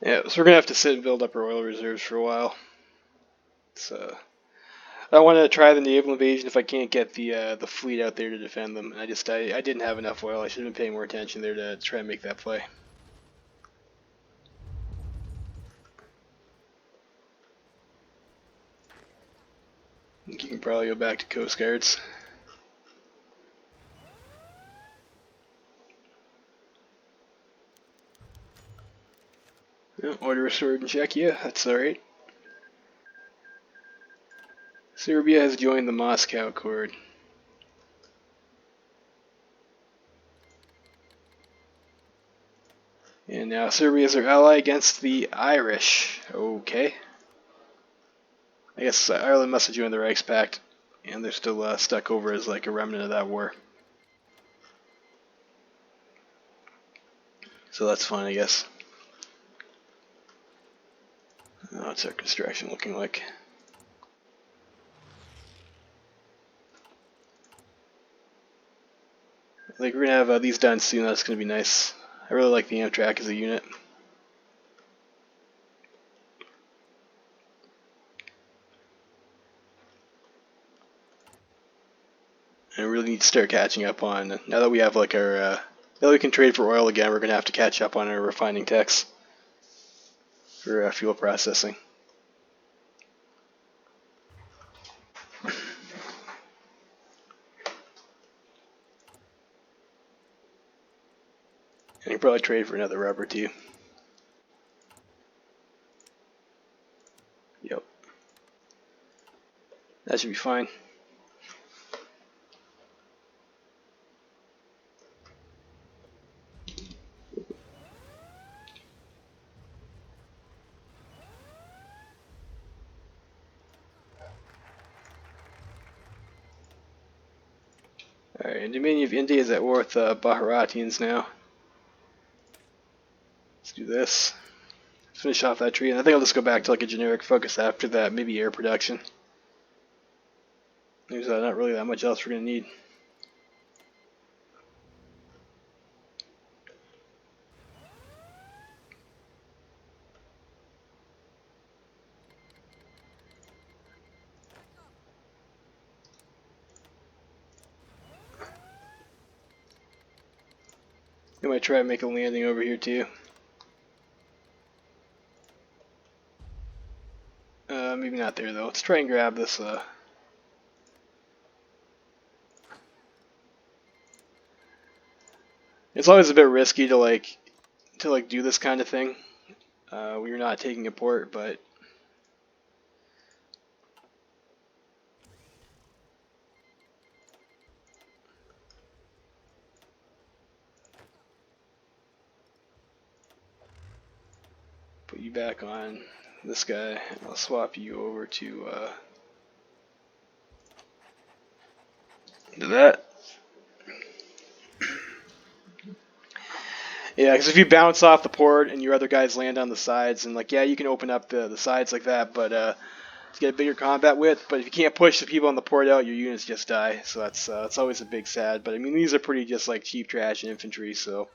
A: Yeah, so we're gonna have to sit and build up our oil reserves for a while. So I want to try the naval invasion if I can't get the fleet out there to defend them. I didn't have enough oil. I should have been paying more attention there to try and make that play. You can probably go back to Coast Guards. Yeah, order restored in Czechia, that's alright. Serbia has joined the Moscow Accord. And now Serbia is our ally against the Irish. Okay. I guess Ireland must have joined the Reichspakt, and they're still stuck over as like a remnant of that war. So that's fine, I guess. What's our construction looking like? I think we're gonna have these done soon. That's gonna be nice. I really like the Amtrak as a unit. And we really need to start catching up on, now that we have like our, now that we can trade for oil again, we're gonna have to catch up on our refining techs for fuel processing. And you can probably trade for another rubber too. Yep. That should be fine. Alright, and Dominion of India is at war with Baharatians now. Let's do this. Let's finish off that tree, and I think I'll just go back to like a generic focus after that, maybe air production. There's not really that much else we're going to need. I might try and make a landing over here too. Maybe not there though. Let's try and grab this It's always a bit risky to do this kind of thing when you're not taking a port, but put you back on this guy. I'll swap you over to that. Yeah, because if you bounce off the port and your other guys land on the sides, and like, yeah, you can open up the sides like that, but to get a bigger combat width. But if you can't push the people on the port out, your units just die. So that's always a big sad. But I mean, these are pretty just like cheap trash infantry. So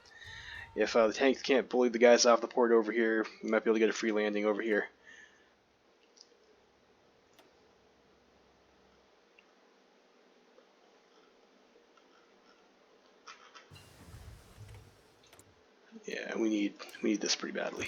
A: if the tanks can't bully the guys off the port over here, we might be able to get a free landing over here. Yeah, we need this pretty badly.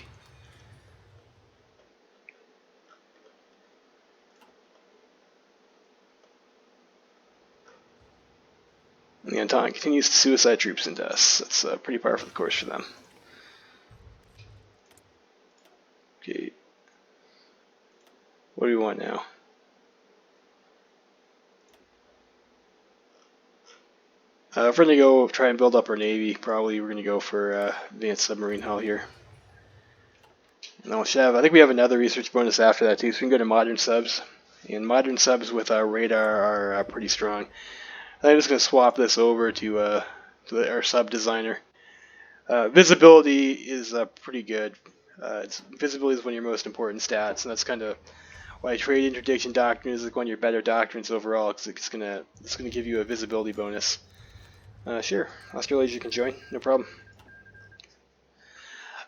A: And the Entente continues to suicide troops into us. That's pretty par for the course for them. Okay. What do we want now? If we're going to go try and build up our navy, probably we're going to go for advanced submarine hull here. And I think we have another research bonus after that too, so we can go to modern subs. And modern subs with our radar are pretty strong. I'm just going to swap this over to our sub designer. Visibility is pretty good. Visibility is one of your most important stats, and that's kind of why trade interdiction doctrine is like one of your better doctrines overall, because it's gonna give you a visibility bonus. Sure, Australasia can join, no problem.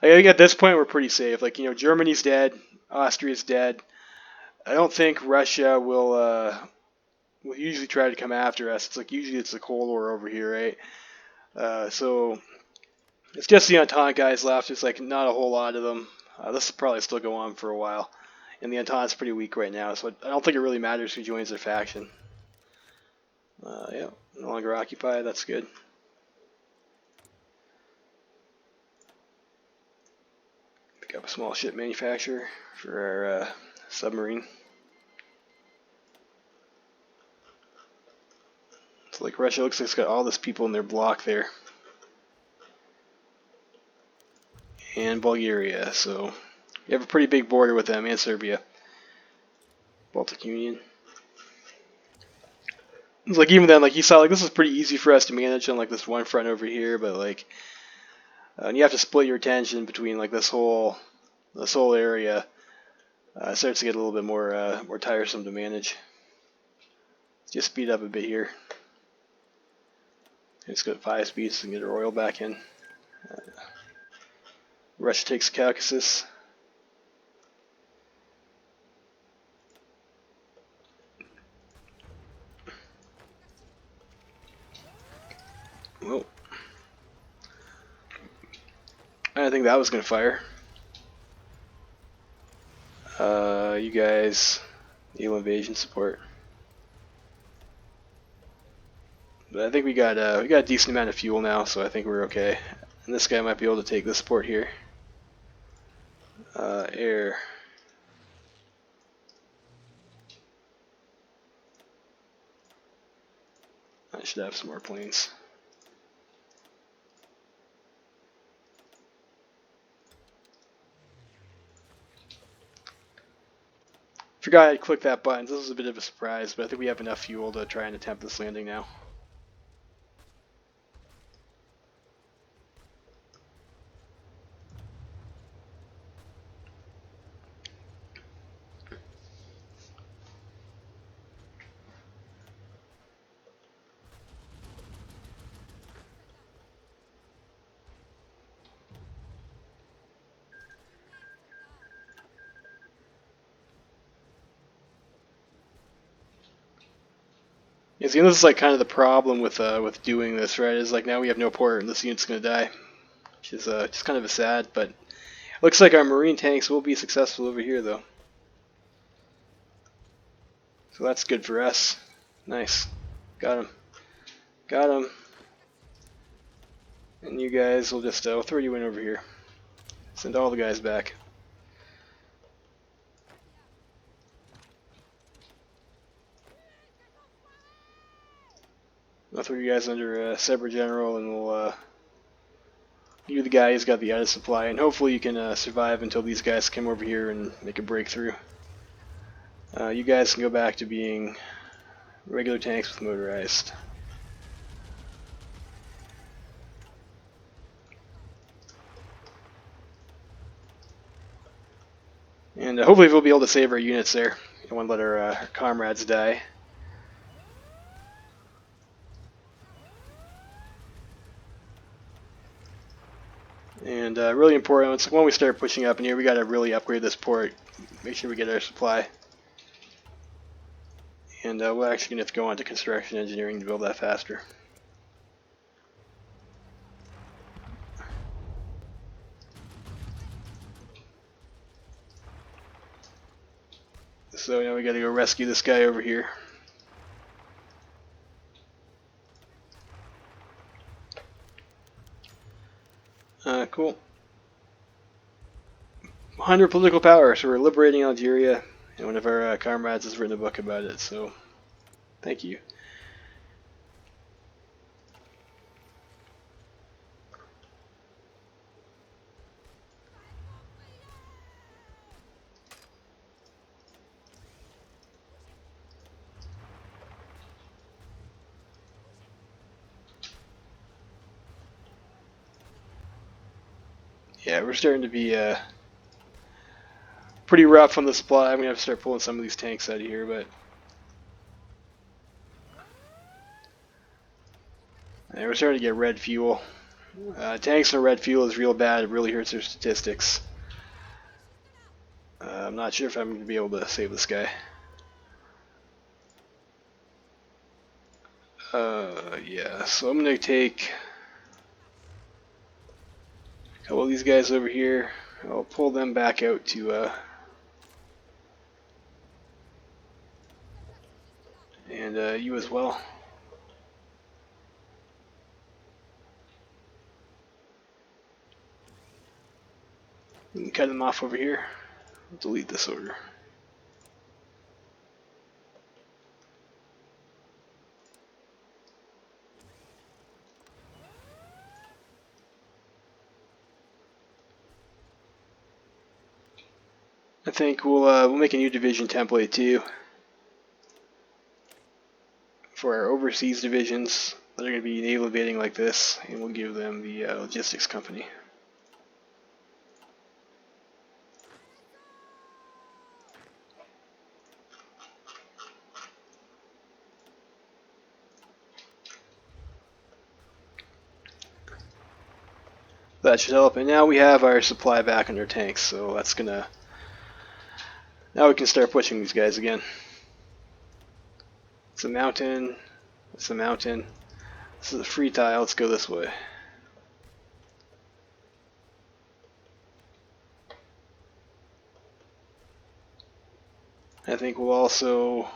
A: I think at this point we're pretty safe. Like, you know, Germany's dead, Austria's dead. I don't think Russia will usually try to come after us. It's like usually it's the Cold War over here, right? So it's just the Entente guys left. It's like not a whole lot of them. This will probably still go on for a while. And the Entente's pretty weak right now, so I don't think it really matters who joins their faction. Yeah, no longer occupied. That's good. Pick up a small ship manufacturer for our submarine. So like Russia looks like it's got all this people in their block there. And Bulgaria, so you have a pretty big border with them and Serbia. Baltic Union. It's like even then, like you saw, like this is pretty easy for us to manage on like this one front over here, but like and you have to split your attention between like this whole area. It starts to get a little bit more tiresome to manage. Just speed up a bit here. Let's go at 5 speeds and get our oil back in. Russia takes Caucasus. Whoa. I didn't think that was going to fire. You guys, naval invasion support. But I think we got a decent amount of fuel now, so I think we're okay. And this guy might be able to take this port here. Air. I should have some more planes. Forgot I'd click that button. This was a bit of a surprise, but I think we have enough fuel to try and attempt this landing now. Yeah, see, this is like kind of the problem with doing this, right? Is like now we have no port and this unit's gonna die, which is just kind of a sad. But it looks like our marine tanks will be successful over here, though. So that's good for us. Nice, got him, got him. And you guys will just we'll throw you in over here. Send all the guys back. I'll throw you guys under Saber General, and we'll you the guy who's got the added supply, and hopefully you can survive until these guys come over here and make a breakthrough. You guys can go back to being regular tanks with motorized. And hopefully we'll be able to save our units there. We don't want to let our comrades die. And really important, it's when we start pushing up in here, we got to really upgrade this port. Make sure we get our supply. And we're actually going to have to go on to construction engineering to build that faster. So now we got to go rescue this guy over here. Cool. 100 political power, so we're liberating Algeria, and one of our comrades has written a book about it, so thank you. Yeah, we're starting to be pretty rough on the supply. I'm going to have to start pulling some of these tanks out of here, but and we're starting to get red fuel. Tanks and red fuel is real bad. It really hurts their statistics. I'm not sure if I'm going to be able to save this guy. Yeah, so I'm going to take a couple of these guys over here. I'll pull them back out to and you as well. We can cut them off over here. Delete this order. I think we'll make a new division template too for our overseas divisions that are going to be naval invading like this, and we'll give them the logistics company. That should help, and now we have our supply back in our tanks, so that's gonna. Now we can start pushing these guys again. It's a mountain. It's a mountain. This is a free tile. Let's go this way. I think we'll also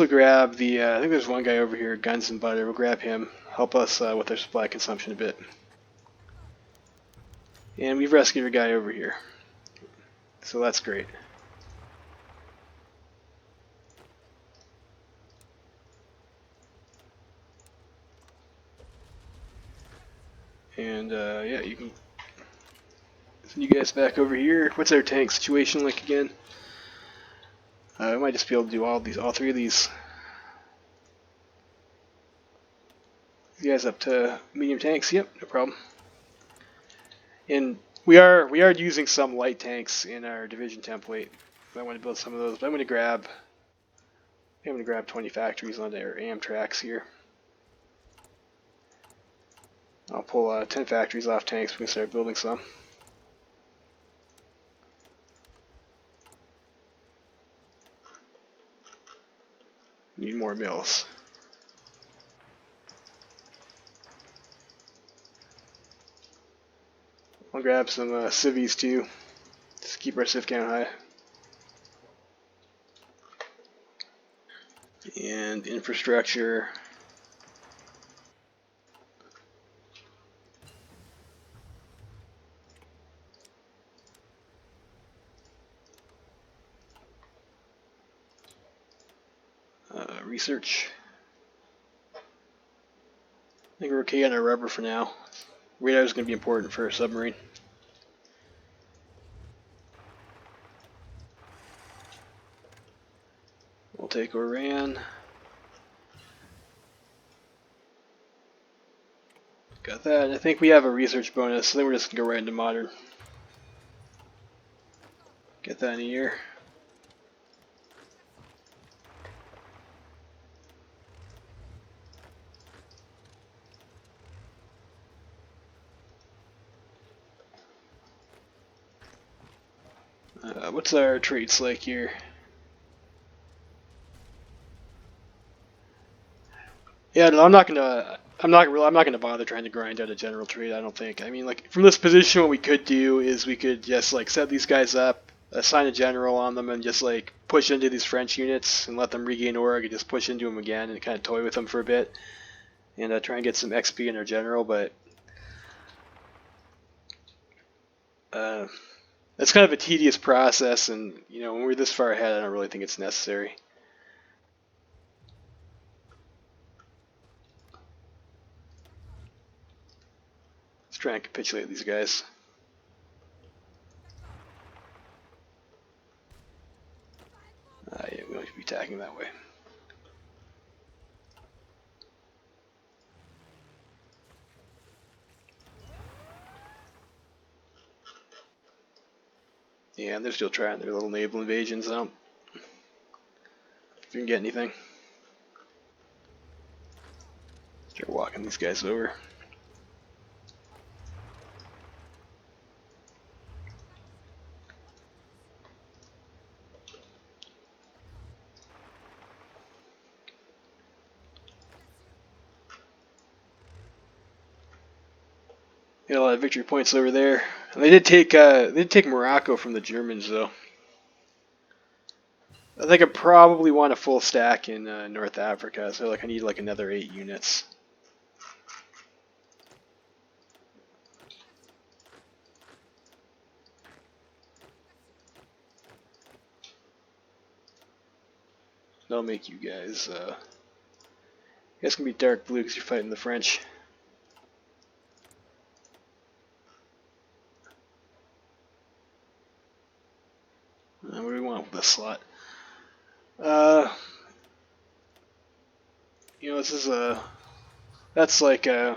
A: grab the. I think there's one guy over here, Guns and Butter. We'll grab him. Help us with our supply consumption a bit. And we've rescued a guy over here, so that's great. And yeah, you can send you guys back over here. What's our tank situation like again? I might just be able to do all three of these. You guys up to medium tanks? Yep, no problem. And we are using some light tanks in our division template. I want to build some of those, but I'm going to grab 20 factories on our Amtraks here. I'll pull 10 factories off tanks. We can start building some. Need more mills. I'll grab some civies too, just to keep our civ count high. And infrastructure. research. I think we're okay on our rubber for now. Radar is going to be important for a submarine. We'll take Oran. Got that. I think we have a research bonus, so then we're just going to go right into modern. Get that in a year. What's our traits like here? Yeah, no, I'm not gonna bother trying to grind out a general trait. I don't think. I mean, like from this position, what we could do is we could just like set these guys up, assign a general on them, and just like push into these French units and let them regain org, and just push into them again and kind of toy with them for a bit, and try and get some XP in our general. But it's kind of a tedious process, and you know when we're this far ahead, I don't really think it's necessary. Let's try and capitulate these guys. Yeah, we don't have to be attacking that way. Yeah, and they're still trying their little naval invasions. I don't know if you can get anything. Start walking these guys over. Got a lot of victory points over there. And they did take Morocco from the Germans though. I think I probably want a full stack in North Africa, so like I need like another 8 units. That'll make you guys. You guys can be dark blue because you're fighting the French. What do we want with this slot? You know, this is that's like you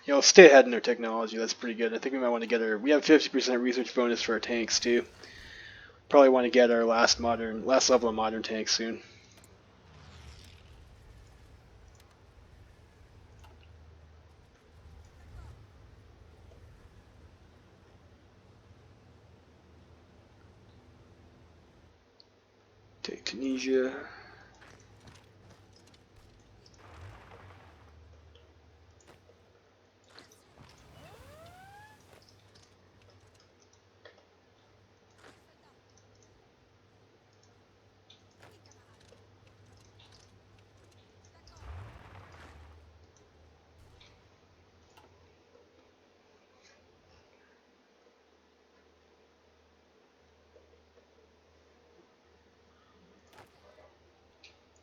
A: know, stay ahead in their technology. That's pretty good. I think we might want to get our. We have 50% research bonus for our tanks too. Probably want to get our last level of modern tanks soon. Take Tunisia.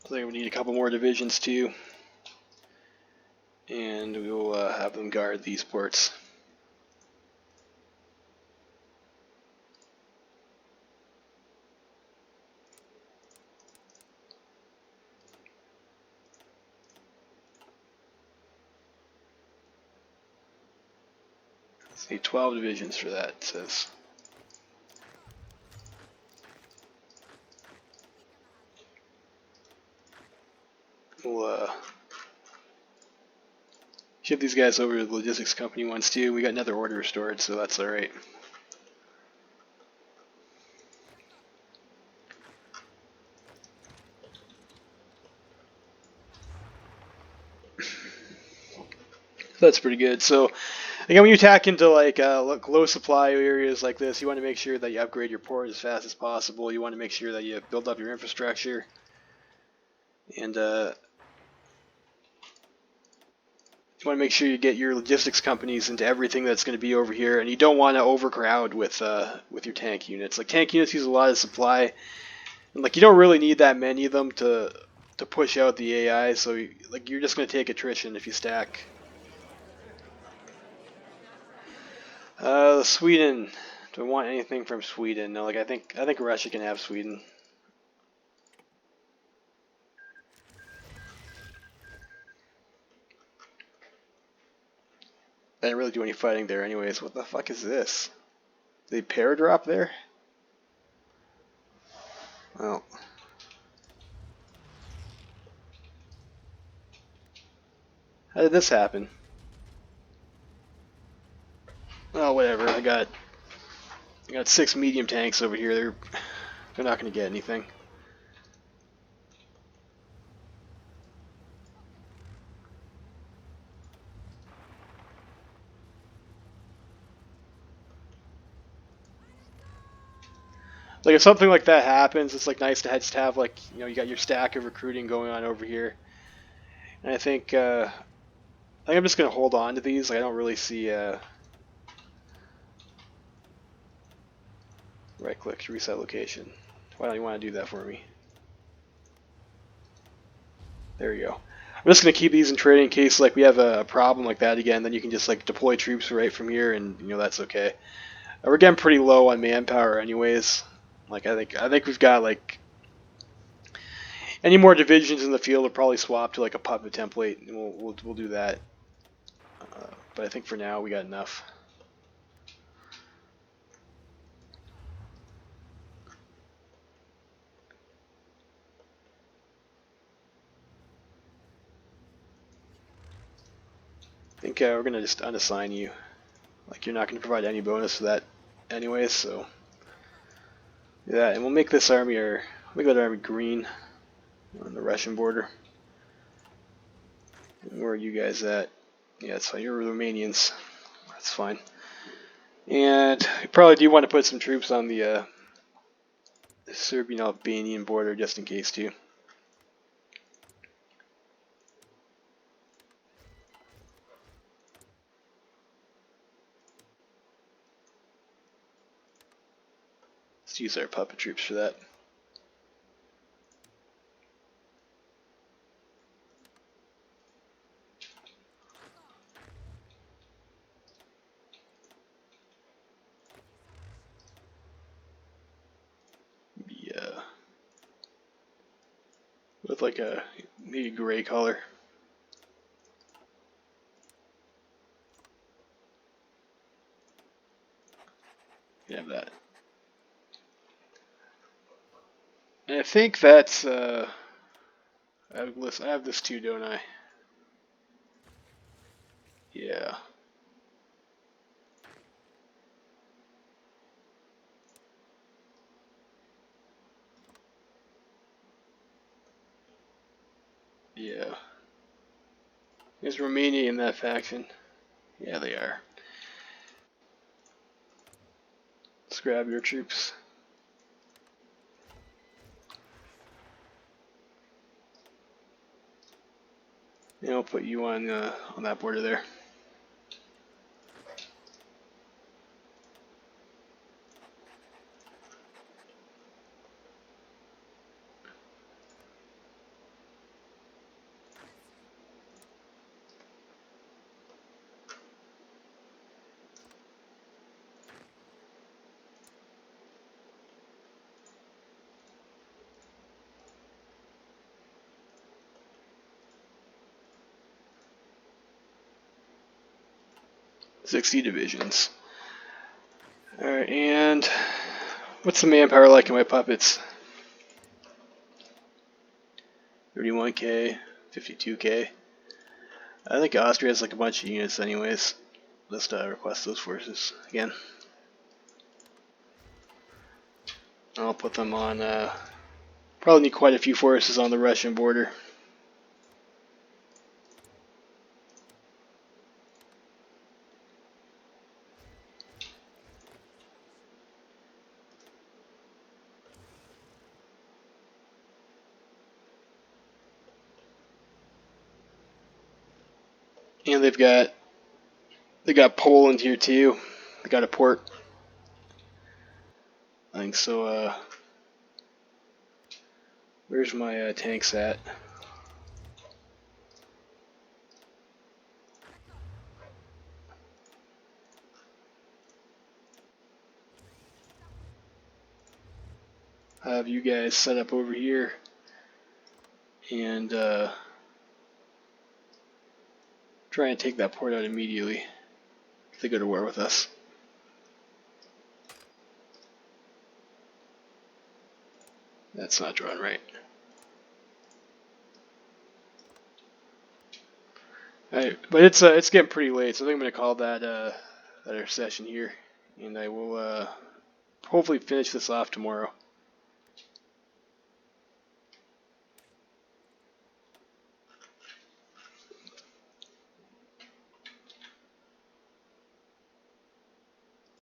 A: I think we need a couple more divisions too, and we will have them guard these ports. Let's need 12 divisions for that, it says. We'll ship these guys over to the logistics company once too. We got another order restored, so that's alright. That's pretty good. So again, when you attack into like low supply areas like this, you want to make sure that you upgrade your port as fast as possible. You want to make sure that you build up your infrastructure, and you want to make sure you get your logistics companies into everything that's going to be over here, and you don't want to overcrowd with your tank units. Like tank units use a lot of supply, and like you don't really need that many of them to to push out the AI. So like you're just gonna take attrition if you stack. Sweden. Do I want anything from Sweden? No, like I think Russia can have Sweden. I didn't really do any fighting there anyways. What the fuck is this? They pair drop there? Well. How did this happen? Oh, whatever. I got 6 medium tanks over here. They're not going to get anything. Like if something like that happens, it's like nice to just have like you got your stack of recruiting going on over here. And I think I'm just gonna hold on to these. Like I don't really see right click to reset location. Why don't you want to do that for me? There you go. I'm just gonna keep these in trade in case like we have a problem like that again. Then you can just like deploy troops right from here, and that's okay. We're getting pretty low on manpower anyways. Like I think we've got like any more divisions in the field will probably swap to like a puppet template, and we'll do that. But I think for now we got enough. I think we're gonna just unassign you. Like you're not gonna provide any bonus for that, anyways. So yeah, and we'll make this army make that army green on the Russian border. Where are you guys at? Yeah, it's fine. You're Romanians. That's fine. And we probably do want to put some troops on the Serbian-Albanian border just in case too. Let's use our puppet troops for that. Yeah. With like a maybe gray color. You have that. And I think that's I have this too, don't I? Yeah. Yeah. Is Romania in that faction? Yeah, they are. Let's grab your troops. And I'll put you on that border there. "60 divisions. Alright, and what's the manpower like in my puppets? 31k, 52k. I think Austria has like a bunch of units anyways. Let's request those forces again. I'll put them on, probably need quite a few forces on the Russian border. And they got Poland here too. They got a port. I think so. Where's my tanks at? have you guys set up over here and try and take that port out immediately if they go to war with us. That's not drawn right. Alright, but it's getting pretty late, so I think I'm going to call that our session here, and I will hopefully finish this off tomorrow.